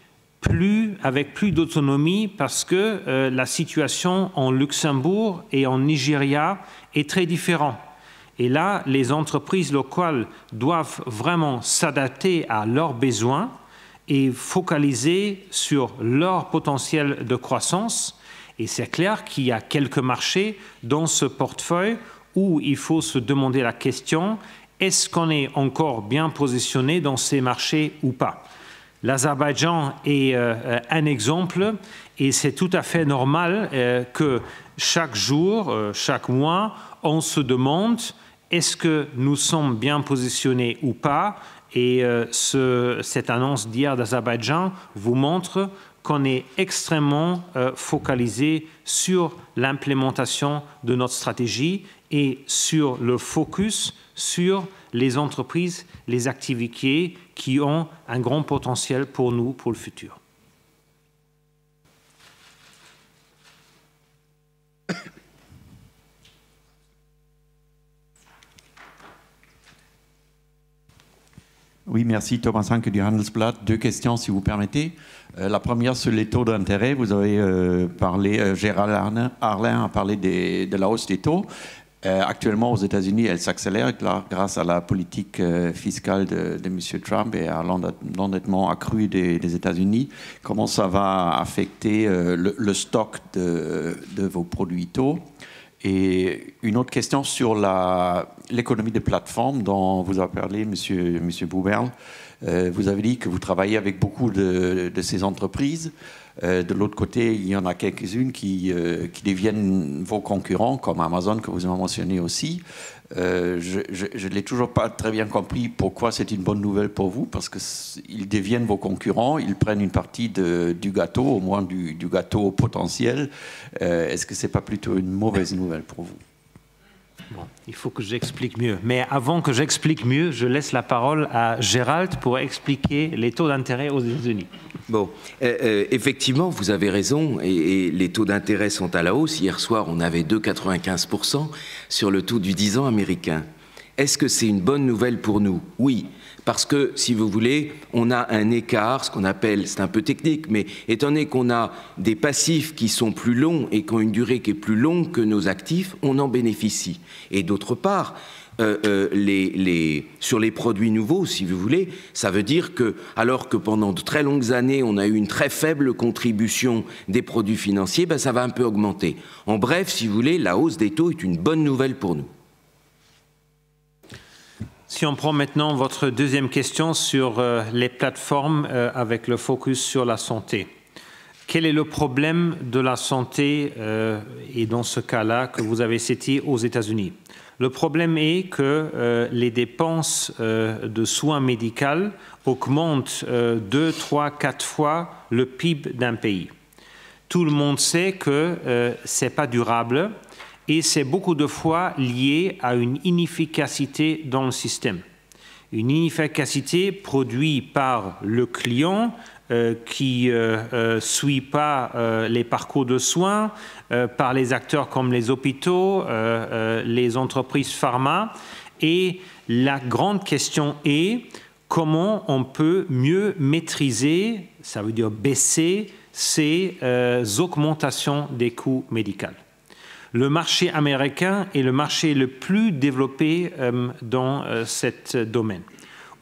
avec plus d'autonomie parce que la situation en Luxembourg et en Nigeria est très différente. Et là, les entreprises locales doivent vraiment s'adapter à leurs besoins et focaliser sur leur potentiel de croissance. Et c'est clair qu'il y a quelques marchés dans ce portefeuille où il faut se demander la question, est-ce qu'on est encore bien positionné dans ces marchés ou pas? L'Azerbaïdjan est un exemple et c'est tout à fait normal que chaque jour, chaque mois, on se demande est-ce que nous sommes bien positionnés ou pas? Et cette annonce d'hier d'Azerbaïdjan vous montre qu'on est extrêmement focalisé sur l'implémentation de notre stratégie et sur le focus sur les entreprises, les activités qui ont un grand potentiel pour nous, pour le futur. Oui, merci. Thomas Hanke du Handelsblatt. 2 questions, si vous permettez. La première, sur les taux d'intérêt. Vous avez parlé, Gérald Arlin a parlé de la hausse des taux. Actuellement, aux États-Unis, elle s'accélère grâce à la politique fiscale de M. Trump et à l'endettement accru des États-Unis. Comment ça va affecter le stock de vos produits taux? Et une autre question sur l'économie de plateforme dont vous avez parlé, M. Bouberl. Vous avez dit que vous travaillez avec beaucoup de ces entreprises. De l'autre côté, il y en a quelques-unes qui deviennent vos concurrents, comme Amazon, que vous avez mentionné aussi. Je ne l'ai toujours pas très bien compris pourquoi c'est une bonne nouvelle pour vous, parce qu'ils deviennent vos concurrents, ils prennent une partie du gâteau, au moins du gâteau potentiel. Est-ce que ce n'est pas plutôt une mauvaise nouvelle pour vous? Bon, il faut que j'explique mieux. Mais avant que j'explique mieux, je laisse la parole à Gérald pour expliquer les taux d'intérêt aux États-Unis. Bon, effectivement, vous avez raison, et les taux d'intérêt sont à la hausse. Hier soir, on avait 2,95% sur le taux du 10 ans américain. Est-ce que c'est une bonne nouvelle pour nous? Oui, parce que, si vous voulez, on a un écart, ce qu'on appelle, c'est un peu technique, mais étant donné qu'on a des passifs qui sont plus longs et qui ont une durée qui est plus longue que nos actifs, on en bénéficie. Et d'autre part, sur les produits nouveaux, si vous voulez, ça veut dire que, alors que pendant de très longues années, on a eu une très faible contribution des produits financiers, ben, ça va un peu augmenter. En bref, si vous voulez, la hausse des taux est une bonne nouvelle pour nous. Si on prend maintenant votre deuxième question sur les plateformes avec le focus sur la santé. Quel est le problème de la santé et dans ce cas-là que vous avez cité aux États-Unis? Le problème est que les dépenses de soins médicaux augmentent 2, 3, 4 fois le PIB d'un pays. Tout le monde sait que ce n'est pas durable et c'est beaucoup de fois lié à une inefficacité dans le système. Une inefficacité produite par le client qui ne suit pas les parcours de soins, par les acteurs comme les hôpitaux, les entreprises pharma. Et la grande question est comment on peut mieux maîtriser, ça veut dire baisser, ces augmentations des coûts médicaux. Le marché américain est le marché le plus développé dans ce domaine.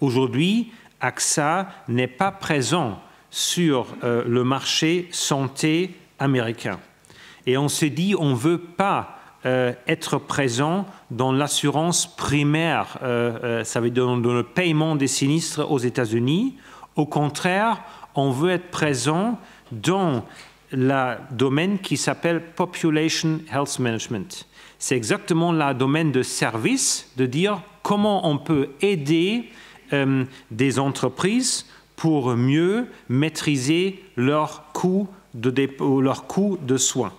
Aujourd'hui, AXA n'est pas présent sur le marché santé américain. Et on se dit on ne veut pas être présent dans l'assurance primaire, ça veut dire dans le paiement des sinistres aux États-Unis. Au contraire, on veut être présent dans le domaine qui s'appelle Population Health Management. C'est exactement le domaine de service, de dire comment on peut aider des entreprises pour mieux maîtriser leurs coûts de soins.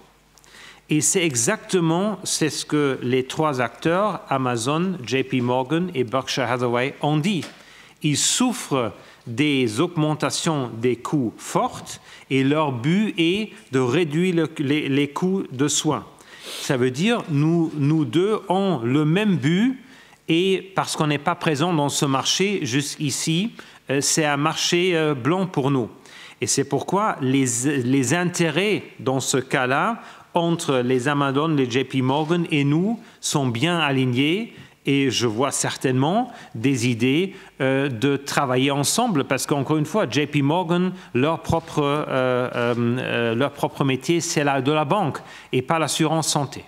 Et c'est exactement ce que les trois acteurs, Amazon, JP Morgan et Berkshire Hathaway, ont dit. Ils souffrent des augmentations des coûts fortes et leur but est de réduire les coûts de soins. Ça veut dire nous deux ont le même but et parce qu'on n'est pas présent dans ce marché jusqu'ici, c'est un marché blanc pour nous. Et c'est pourquoi les intérêts dans ce cas-là entre les Amazon, les JP Morgan et nous sont bien alignés. Et je vois certainement des idées de travailler ensemble parce qu'encore une fois, JP Morgan, leur propre métier, c'est de la banque et pas l'assurance santé.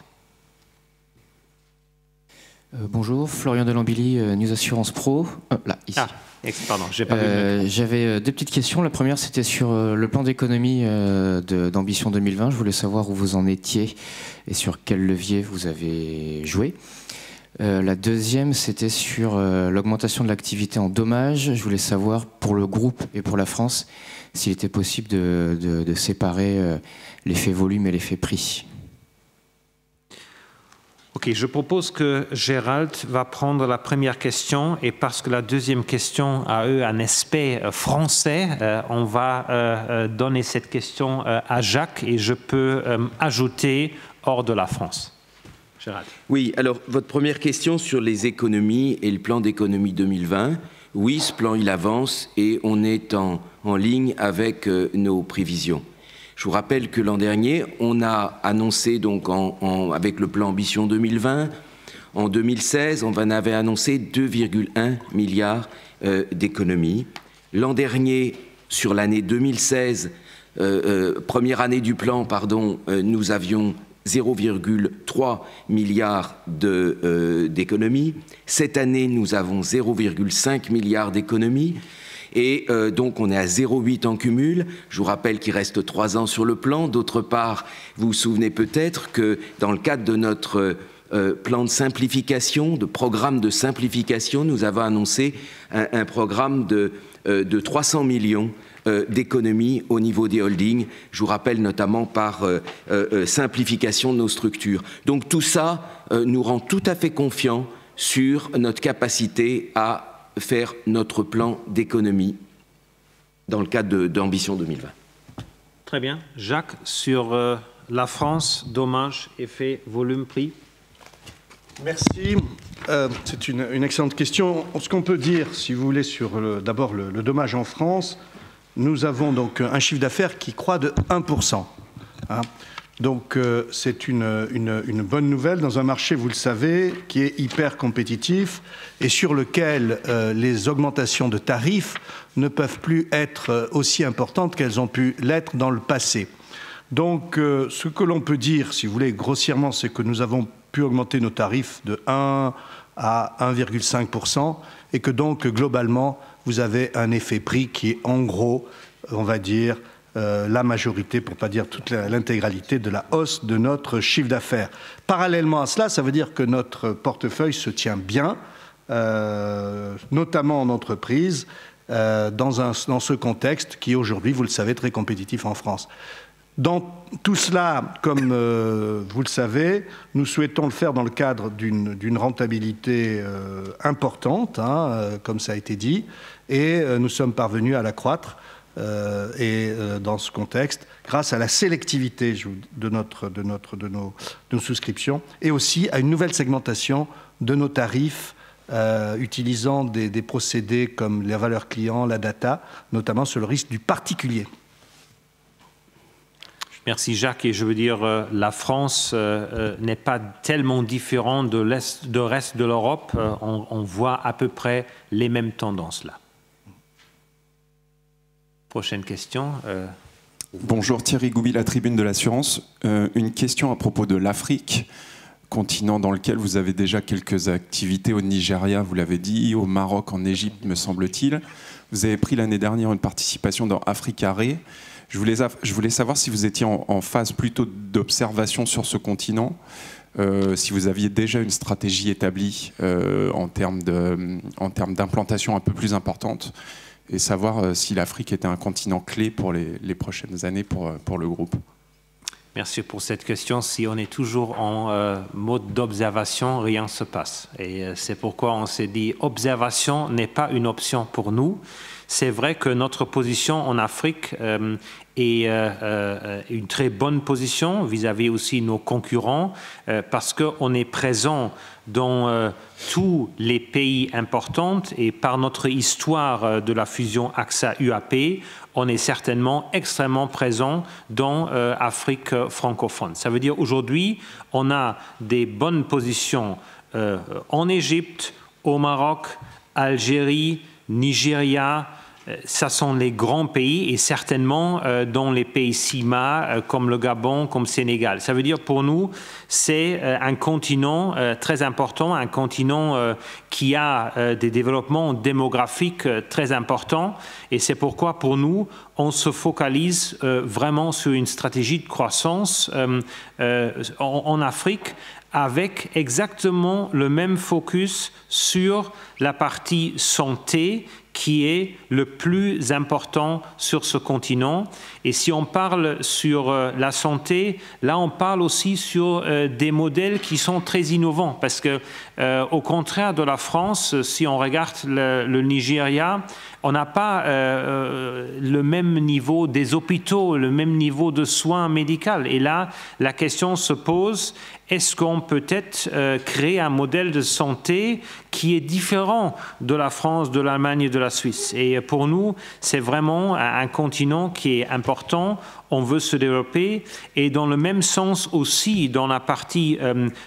Bonjour, Florian Delambilly, News Assurance Pro. Là, ici. Ah, pardon, j'ai pas vu. J'avais deux petites questions. La première, c'était sur le plan d'économie d'Ambition 2020. Je voulais savoir où vous en étiez et sur quel levier vous avez joué. La deuxième, c'était sur l'augmentation de l'activité en dommages. Je voulais savoir, pour le groupe et pour la France, s'il était possible de séparer l'effet volume et l'effet prix. Ok, je propose que Gérald va prendre la première question et parce que la deuxième question a eu un aspect français, on va donner cette question à Jacques et je peux ajouter hors de la France. Gérald. Oui, alors votre première question sur les économies et le plan d'économie 2020, oui, ce plan il avance et on est en ligne avec nos prévisions. Je vous rappelle que l'an dernier, on a annoncé donc avec le plan Ambition 2020, en 2016, on avait annoncé 2,1 milliards d'économies. L'an dernier, sur l'année 2016, première année du plan, pardon, nous avions 0,3 milliards d'économies. Cette année, nous avons 0,5 milliards d'économies. Et donc, on est à 0,8 en cumul. Je vous rappelle qu'il reste 3 ans sur le plan. D'autre part, vous vous souvenez peut-être que dans le cadre de notre plan de simplification, de programme de simplification, nous avons annoncé un programme de 300 millions d'économies au niveau des holdings. Je vous rappelle notamment par simplification de nos structures. Donc tout ça nous rend tout à fait confiants sur notre capacité à faire notre plan d'économie dans le cadre d'Ambition 2020. Très bien. Jacques, sur la France, dommages, effets, volume, prix. Merci. C'est une excellente question. Ce qu'on peut dire, si vous voulez, sur d'abord le dommage en France, nous avons donc un chiffre d'affaires qui croît de 1%. Hein. Donc c'est une bonne nouvelle dans un marché, vous le savez, qui est hyper compétitif et sur lequel les augmentations de tarifs ne peuvent plus être aussi importantes qu'elles ont pu l'être dans le passé. Donc ce que l'on peut dire, si vous voulez, grossièrement, c'est que nous avons pu augmenter nos tarifs de 1 à 1,5% et que donc globalement, vous avez un effet prix qui est en gros, on va dire, la majorité, pour ne pas dire toute l'intégralité de la hausse de notre chiffre d'affaires. Parallèlement à cela, ça veut dire que notre portefeuille se tient bien, notamment en entreprise, dans ce contexte qui est aujourd'hui, vous le savez, très compétitif en France. Dans tout cela, comme vous le savez, nous souhaitons le faire dans le cadre d'une rentabilité importante, hein, comme ça a été dit, et nous sommes parvenus à l'accroître. Dans ce contexte, grâce à la sélectivité de nos souscriptions et aussi à une nouvelle segmentation de nos tarifs utilisant des procédés comme la valeur client, la data, notamment sur le risque du particulier. Merci Jacques, et je veux dire, la France n'est pas tellement différente de reste de l'Europe. On voit à peu près les mêmes tendances là. Prochaine question. Bonjour, Thierry Goubi, la Tribune de l'Assurance. Une question à propos de l'Afrique, continent dans lequel vous avez déjà quelques activités au Nigeria, vous l'avez dit, au Maroc, en Égypte, me semble-t-il. Vous avez pris l'année dernière une participation dans Africa Re. Je voulais savoir si vous étiez en phase plutôt d'observation sur ce continent, si vous aviez déjà une stratégie établie en termes d'implantation un peu plus importante, et savoir si l'Afrique était un continent clé pour les prochaines années pour le groupe. Merci pour cette question. Si on est toujours en mode d'observation, rien ne se passe. Et c'est pourquoi on s'est dit observation n'est pas une option pour nous. C'est vrai que notre position en Afrique est une très bonne position vis-à-vis aussi nos concurrents parce qu'on est présent dans tous les pays importants et par notre histoire de la fusion AXA-UAP, on est certainement extrêmement présent dans l'Afrique francophone. Ça veut dire aujourd'hui, on a des bonnes positions en Égypte, au Maroc, Algérie, Nigeria. Ça sont les grands pays et certainement dans les pays CIMA comme le Gabon, comme le Sénégal. Ça veut dire pour nous, c'est un continent très important, un continent qui a des développements démographiques très importants et c'est pourquoi pour nous, on se focalise vraiment sur une stratégie de croissance en Afrique avec exactement le même focus sur la partie santé qui est le plus important sur ce continent. Et si on parle sur la santé, là on parle aussi sur des modèles qui sont très innovants parce que au contraire de la France, si on regarde le Nigeria, on n'a pas le même niveau des hôpitaux, le même niveau de soins médicaux. Et là, la question se pose, est-ce qu'on peut peut-être créer un modèle de santé qui est différent de la France, de l'Allemagne et de la Suisse? Et pour nous, c'est vraiment un continent qui est important. On veut se développer et dans le même sens aussi dans la partie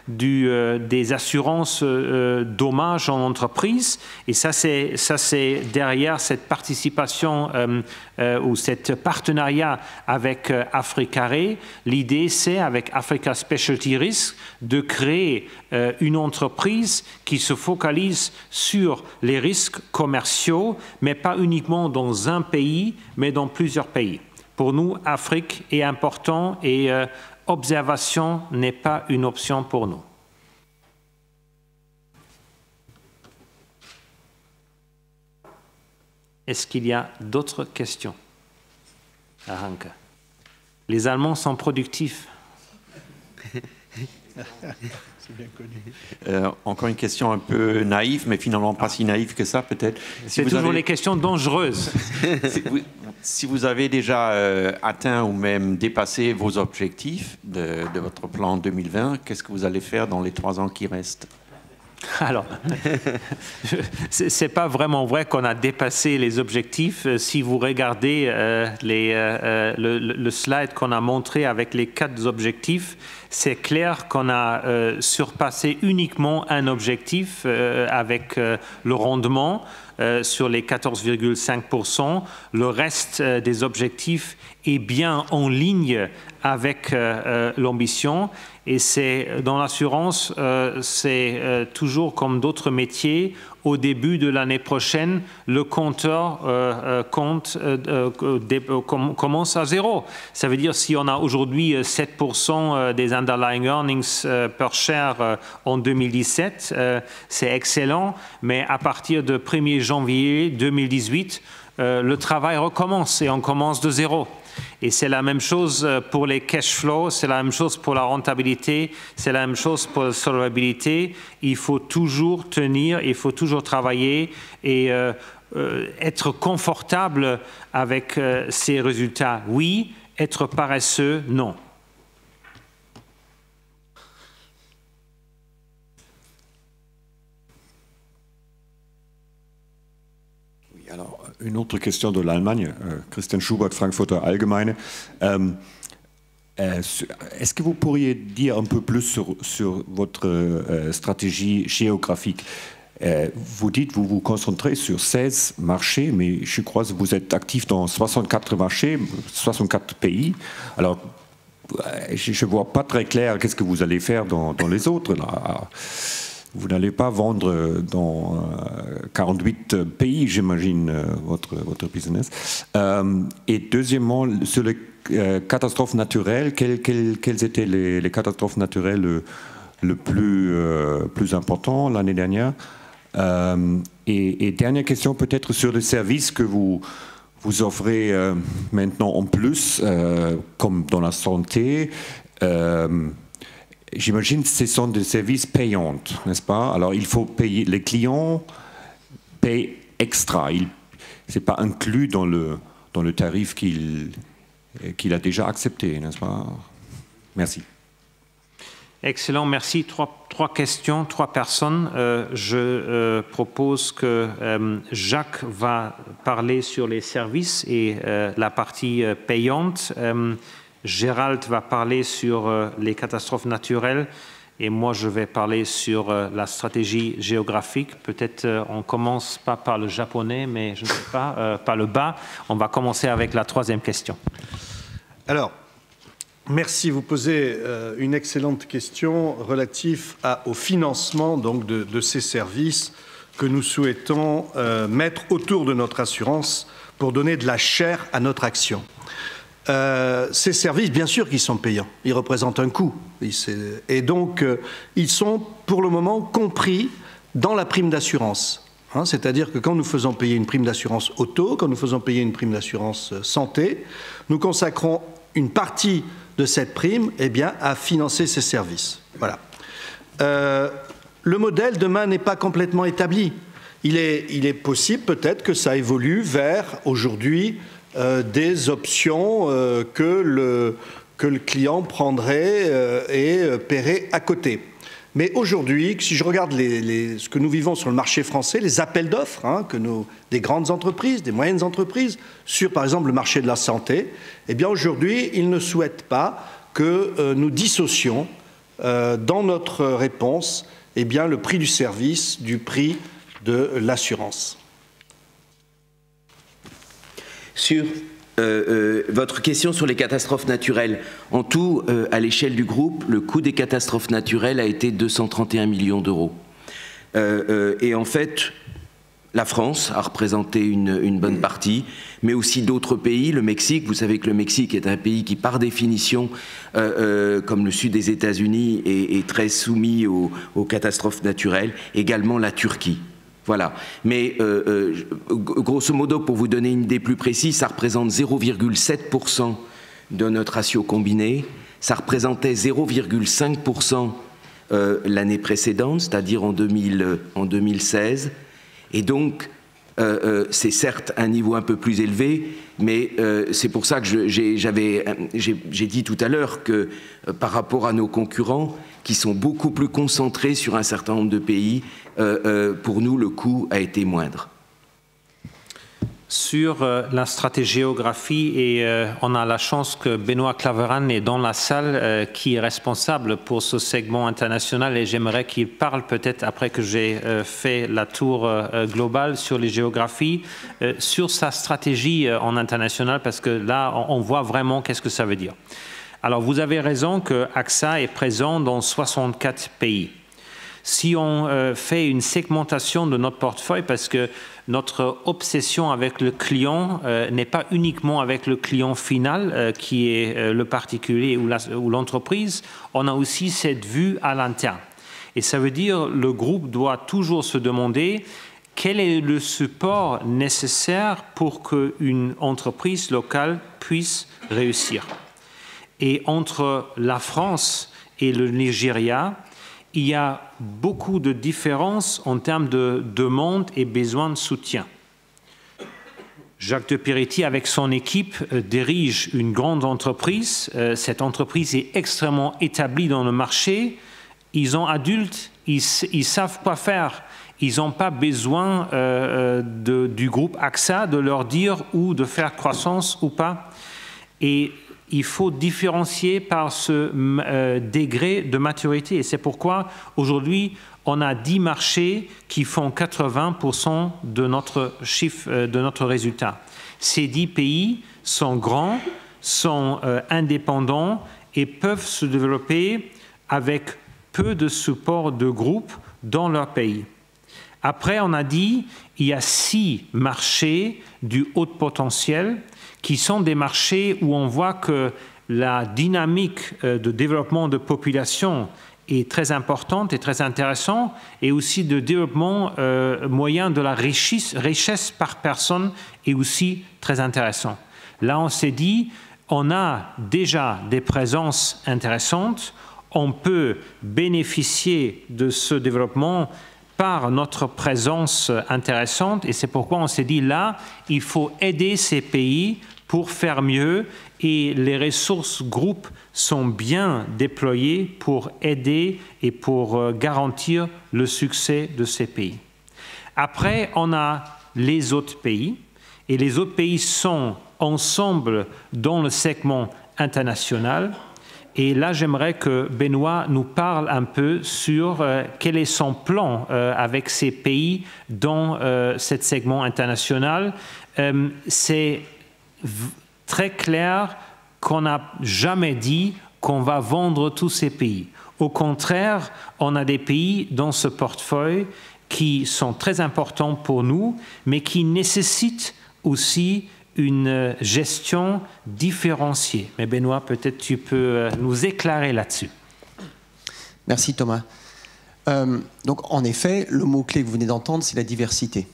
des assurances dommages en entreprise. Et ça c'est derrière cette participation ou cet partenariat avec Africa Re. L'idée c'est avec Africa Specialty Risk de créer une entreprise qui se focalise sur les risques commerciaux, mais pas uniquement dans un pays, mais dans plusieurs pays. Pour nous, Afrique est important et observation n'est pas une option pour nous. Est-ce qu'il y a d'autres questions? Aranka. Les Allemands sont productifs. C'est bien connu. Encore une question un peu naïve, mais finalement pas si naïve que ça peut-être. C'est toujours les questions dangereuses. Si vous avez déjà atteint ou même dépassé vos objectifs de votre plan 2020, qu'est-ce que vous allez faire dans les 3 ans qui restent? Alors, c'est pas vraiment vrai qu'on a dépassé les objectifs. Si vous regardez le slide qu'on a montré avec les 4 objectifs, c'est clair qu'on a surpassé uniquement un objectif avec le rendement sur les 14,5%. Le reste des objectifs est bien en ligne avec l'ambition. Et c'est dans l'assurance, c'est toujours comme d'autres métiers. Au début de l'année prochaine, le compteur commence à 0. Ça veut dire si on a aujourd'hui 7% des underlying earnings per share en 2017, c'est excellent. Mais à partir de 1er janvier 2018, le travail recommence et on commence de 0. Et c'est la même chose pour les cash flows, c'est la même chose pour la rentabilité, c'est la même chose pour la solvabilité. Il faut toujours tenir, il faut toujours travailler et être confortable avec ces résultats. Oui, être paresseux, non. Alors, une autre question de l'Allemagne, Christian Schubert, Frankfurter Allgemeine. Est-ce que vous pourriez dire un peu plus sur votre stratégie géographique? Vous dites que vous vous concentrez sur 16 marchés, mais je crois que vous êtes actif dans 64 marchés, 64 pays. Alors, je ne vois pas très clair qu'est-ce que vous allez faire dans les autres, là. Vous n'allez pas vendre dans 48 pays, j'imagine, votre business. Et deuxièmement, sur les catastrophes naturelles, quelles étaient les catastrophes naturelles le plus important l'année dernière? Et dernière question peut-être sur le service que vous offrez maintenant en plus, comme dans la santé. J'imagine que ce sont des services payants, n'est-ce pas? Alors, il faut payer, les clients payent extra. Ce n'est pas inclus dans le tarif qu'il a déjà accepté, n'est-ce pas? Merci. Excellent, merci. Trois questions, 3 personnes. Je propose que Jacques va parler sur les services et la partie payante. Gérald va parler sur les catastrophes naturelles et moi je vais parler sur la stratégie géographique. Peut-être on commence pas par le japonais, mais je ne sais pas, par le bas. On va commencer avec la 3e question. Alors, merci. Vous posez une excellente question relative au financement donc, de ces services que nous souhaitons mettre autour de notre assurance pour donner de la chair à notre action. Ces services, bien sûr qu'ils sont payants, ils représentent un coût et donc ils sont pour le moment compris dans la prime d'assurance. C'est-à-dire que quand nous faisons payer une prime d'assurance auto, quand nous faisons payer une prime d'assurance santé, nous consacrons une partie de cette prime à financer ces services. Voilà. Le modèle demain n'est pas complètement établi. Il est possible peut-être que ça évolue vers aujourd'hui des options que le client prendrait et paierait à côté. Mais aujourd'hui, si je regarde ce que nous vivons sur le marché français, les appels d'offres des grandes entreprises, des moyennes entreprises, sur par exemple le marché de la santé, eh bien aujourd'hui, ils ne souhaitent pas que nous dissocions dans notre réponse le prix du service du prix de l'assurance. Sur votre question sur les catastrophes naturelles, en tout, à l'échelle du groupe, le coût des catastrophes naturelles a été 231 millions d'euros. Et en fait, la France a représenté une bonne partie, mais aussi d'autres pays. Le Mexique, vous savez que le Mexique est un pays qui, par définition, comme le sud des États-Unis, est très soumis aux catastrophes naturelles. Également la Turquie. Voilà. Mais grosso modo, pour vous donner une idée plus précise, ça représente 0,7% de notre ratio combiné. Ça représentait 0,5% l'année précédente, c'est-à-dire en 2016. Et donc, c'est certes un niveau un peu plus élevé, mais c'est pour ça que j'ai dit tout à l'heure que par rapport à nos concurrents, qui sont beaucoup plus concentrés sur un certain nombre de pays, pour nous, le coût a été moindre. Sur la stratégie géographie, et on a la chance que Benoît Claveran est dans la salle, qui est responsable pour ce segment international, et j'aimerais qu'il parle peut-être après que j'ai fait la tour globale sur les géographies, sur sa stratégie en international, parce que là, on voit vraiment qu'est-ce que ça veut dire. Alors, vous avez raison que AXA est présent dans 64 pays. Si on fait une segmentation de notre portefeuille, parce que notre obsession avec le client n'est pas uniquement avec le client final, qui est le particulier ou l'entreprise, on a aussi cette vue à l'interne. Et ça veut dire que le groupe doit toujours se demander quel est le support nécessaire pour qu'une entreprise locale puisse réussir. Et entre la France et le Nigeria, il y a beaucoup de différences en termes de demande et besoin de soutien. Jacques de Peretti, avec son équipe, dirige une grande entreprise. Cette entreprise est extrêmement établie dans le marché. Ils sont adultes, ils savent quoi faire. Ils n'ont pas besoin du groupe AXA de leur dire où de faire croissance ou pas. Et il faut différencier par ce degré de maturité. Et c'est pourquoi, aujourd'hui, on a 10 marchés qui font 80% de notre chiffre, de notre résultat. Ces 10 pays sont grands, sont indépendants et peuvent se développer avec peu de support de groupe dans leur pays. Après, on a dit qu'il y a 6 marchés du haut potentiel qui sont des marchés où on voit que la dynamique de développement de population est très importante et très intéressante, et aussi de développement moyen de la richesse par personne est aussi très intéressant. Là, on s'est dit, on a déjà des présences intéressantes, on peut bénéficier de ce développement par notre présence intéressante, et c'est pourquoi on s'est dit là, il faut aider ces pays pour faire mieux, et les ressources groupes sont bien déployées pour aider et pour garantir le succès de ces pays. Après, on a les autres pays, et les autres pays sont ensemble dans le segment international. Et là, j'aimerais que Benoît nous parle un peu sur quel est son plan avec ces pays dans ce segment international. C'est très clair qu'on n'a jamais dit qu'on va vendre tous ces pays. Au contraire, on a des pays dans ce portefeuille qui sont très importants pour nous, mais qui nécessitent aussi une gestion différenciée. Mais Benoît, peut-être tu peux nous éclairer là-dessus. Merci Thomas. Donc en effet, le mot-clé que vous venez d'entendre, c'est la diversité.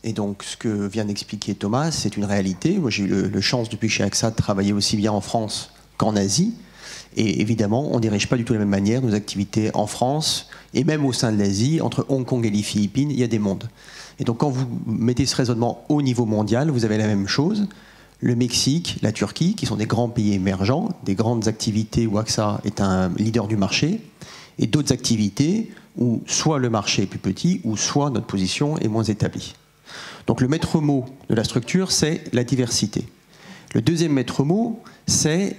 Et donc ce que vient d'expliquer Thomas, c'est une réalité. Moi j'ai eu la chance depuis chez AXA de travailler aussi bien en France qu'en Asie. Et évidemment, on ne dirige pas du tout de la même manière nos activités en France et même au sein de l'Asie, entre Hong Kong et les Philippines, il y a des mondes. Et donc quand vous mettez ce raisonnement au niveau mondial, vous avez la même chose. Le Mexique, la Turquie, qui sont des grands pays émergents, des grandes activités où AXA est un leader du marché, et d'autres activités où soit le marché est plus petit, ou soit notre position est moins établie. Donc le maître mot de la structure, c'est la diversité. Le deuxième maître mot, c'est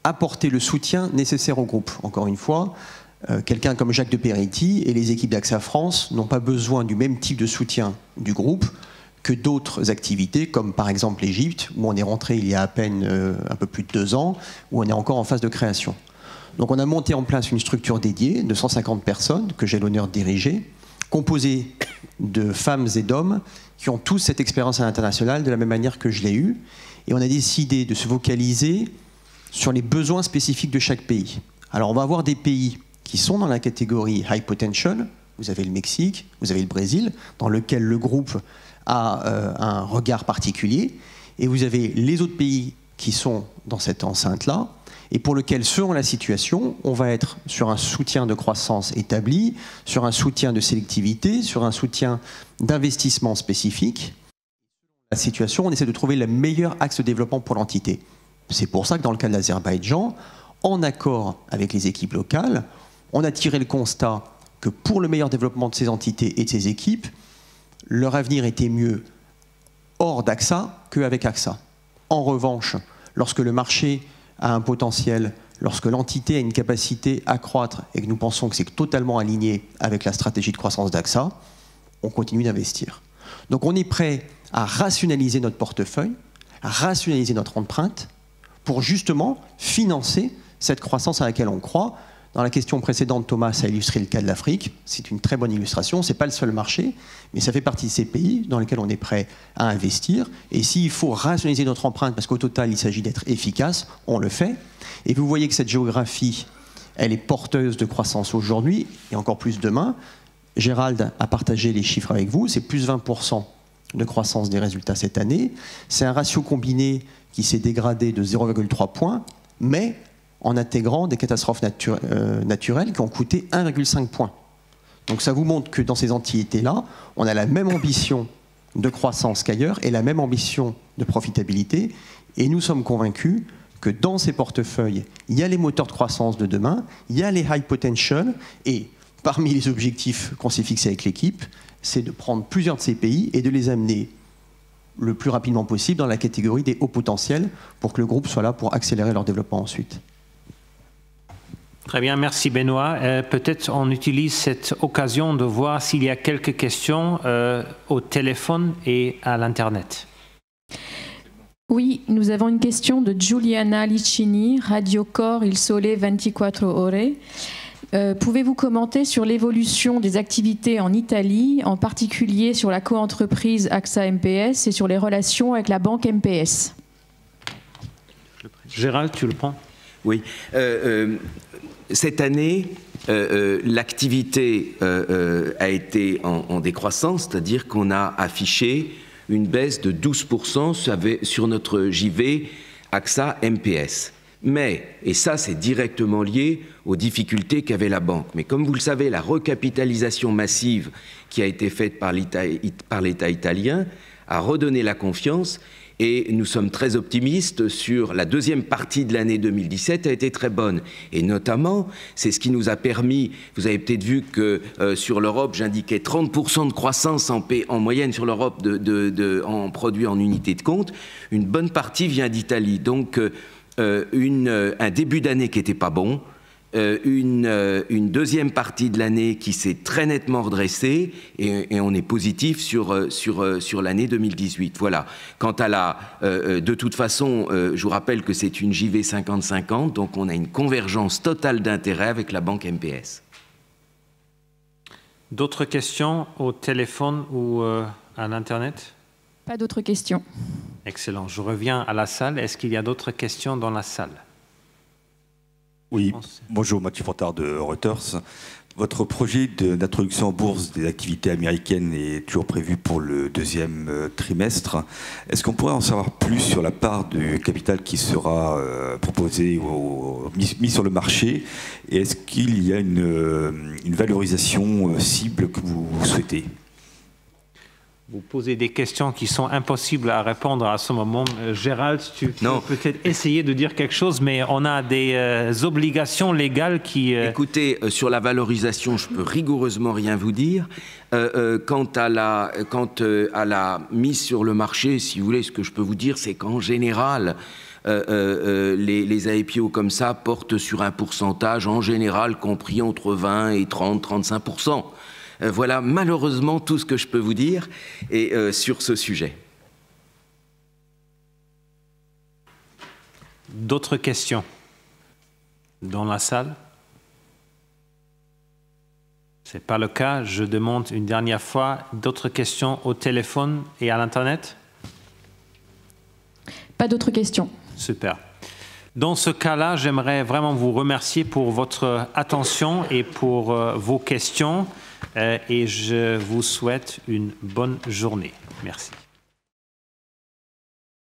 apporter le soutien nécessaire au groupe. Encore une fois, quelqu'un comme Jacques de Peretti et les équipes d'AXA France n'ont pas besoin du même type de soutien du groupe que d'autres activités, comme par exemple l'Égypte, où on est rentré il y a à peine un peu plus de 2 ans, où on est encore en phase de création. Donc on a monté en place une structure dédiée de 150 personnes, que j'ai l'honneur de diriger, composée de femmes et d'hommes qui ont tous cette expérience à l'international de la même manière que je l'ai eue. Et on a décidé de se focaliser sur les besoins spécifiques de chaque pays. Alors on va avoir des pays qui sont dans la catégorie high potential. Vous avez le Mexique, vous avez le Brésil, dans lequel le groupe a un regard particulier. Et vous avez les autres pays qui sont dans cette enceinte-là. et pour lequel, selon la situation, on va être sur un soutien de croissance établi, sur un soutien de sélectivité, sur un soutien d'investissement spécifique. La situation, on essaie de trouver le meilleur axe de développement pour l'entité. C'est pour ça que dans le cas de l'Azerbaïdjan, en accord avec les équipes locales, on a tiré le constat que pour le meilleur développement de ces entités et de ces équipes, leur avenir était mieux hors d'AXA qu'avec AXA. En revanche, lorsque le marché a un potentiel, lorsque l'entité a une capacité à croître et que nous pensons que c'est totalement aligné avec la stratégie de croissance d'AXA, on continue d'investir. Donc on est prêt à rationaliser notre portefeuille, à rationaliser notre empreinte pour justement financer cette croissance à laquelle on croit. Dans la question précédente, Thomas a illustré le cas de l'Afrique. C'est une très bonne illustration. Ce n'est pas le seul marché, mais ça fait partie de ces pays dans lesquels on est prêt à investir. Et s'il faut rationaliser notre empreinte, parce qu'au total, il s'agit d'être efficace, on le fait. Et vous voyez que cette géographie, elle est porteuse de croissance aujourd'hui, et encore plus demain. Gérald a partagé les chiffres avec vous. C'est plus 20% de croissance des résultats cette année. C'est un ratio combiné qui s'est dégradé de 0,3 points, mais en intégrant des catastrophes naturelles qui ont coûté 1,5 points. Donc ça vous montre que dans ces entités-là, on a la même ambition de croissance qu'ailleurs et la même ambition de profitabilité. Et nous sommes convaincus que dans ces portefeuilles, il y a les moteurs de croissance de demain, il y a les high potential, et parmi les objectifs qu'on s'est fixés avec l'équipe, c'est de prendre plusieurs de ces pays et de les amener le plus rapidement possible dans la catégorie des hauts potentiels pour que le groupe soit là pour accélérer leur développement ensuite. Très bien, merci Benoît. Peut-être on utilise cette occasion de voir s'il y a quelques questions au téléphone et à l'Internet. Oui, nous avons une question de Giuliana Licini, Radio Cor Il Sole 24 Ore. Pouvez-vous commenter sur l'évolution des activités en Italie, en particulier sur la coentreprise AXA MPS et sur les relations avec la banque MPS? Gérald, tu le prends? Oui. Cette année, l'activité a été en décroissance, c'est-à-dire qu'on a affiché une baisse de 12% sur notre JV AXA MPS. Mais, et ça c'est directement lié aux difficultés qu'avait la banque, mais comme vous le savez, la recapitalisation massive qui a été faite par l'État italien a redonné la confiance. Et nous sommes très optimistes sur la deuxième partie de l'année 2017 a été très bonne. Et notamment, c'est ce qui nous a permis, vous avez peut-être vu que sur l'Europe, j'indiquais 30% de croissance en moyenne sur l'Europe en produits en unité de compte. Une bonne partie vient d'Italie. Donc un début d'année qui n'était pas bon, une deuxième partie de l'année qui s'est très nettement redressée et on est positif sur l'année 2018. Voilà. Quant à de toute façon, je vous rappelle que c'est une JV 50-50, donc on a une convergence totale d'intérêts avec la banque MPS. D'autres questions au téléphone ou à l'Internet? Pas d'autres questions. Excellent. Je reviens à la salle. Est-ce qu'il y a d'autres questions dans la salle? Oui, bonjour, Mathieu Fortard de Reuters. Votre projet d'introduction en bourse des activités américaines est toujours prévu pour le deuxième trimestre. Est-ce qu'on pourrait en savoir plus sur la part du capital qui sera proposé mis sur le marché? Et est-ce qu'il y a une valorisation cible que vous souhaitez? Vous posez des questions qui sont impossibles à répondre à ce moment. Gérald, tu peux peut-être essayer de dire quelque chose, mais on a des obligations légales qui... Écoutez, sur la valorisation, je peux rigoureusement rien vous dire. Quant à la mise sur le marché, si vous voulez, ce que je peux vous dire, c'est qu'en général, les IPO comme ça portent sur un pourcentage, en général, compris entre 20 et 30-35%. Voilà malheureusement tout ce que je peux vous dire sur ce sujet. D'autres questions dans la salle? Ce n'est pas le cas. Je demande une dernière fois d'autres questions au téléphone et à l'Internet? Pas d'autres questions. Super. Dans ce cas-là, j'aimerais vraiment vous remercier pour votre attention et pour vos questions. Et je vous souhaite une bonne journée. Merci.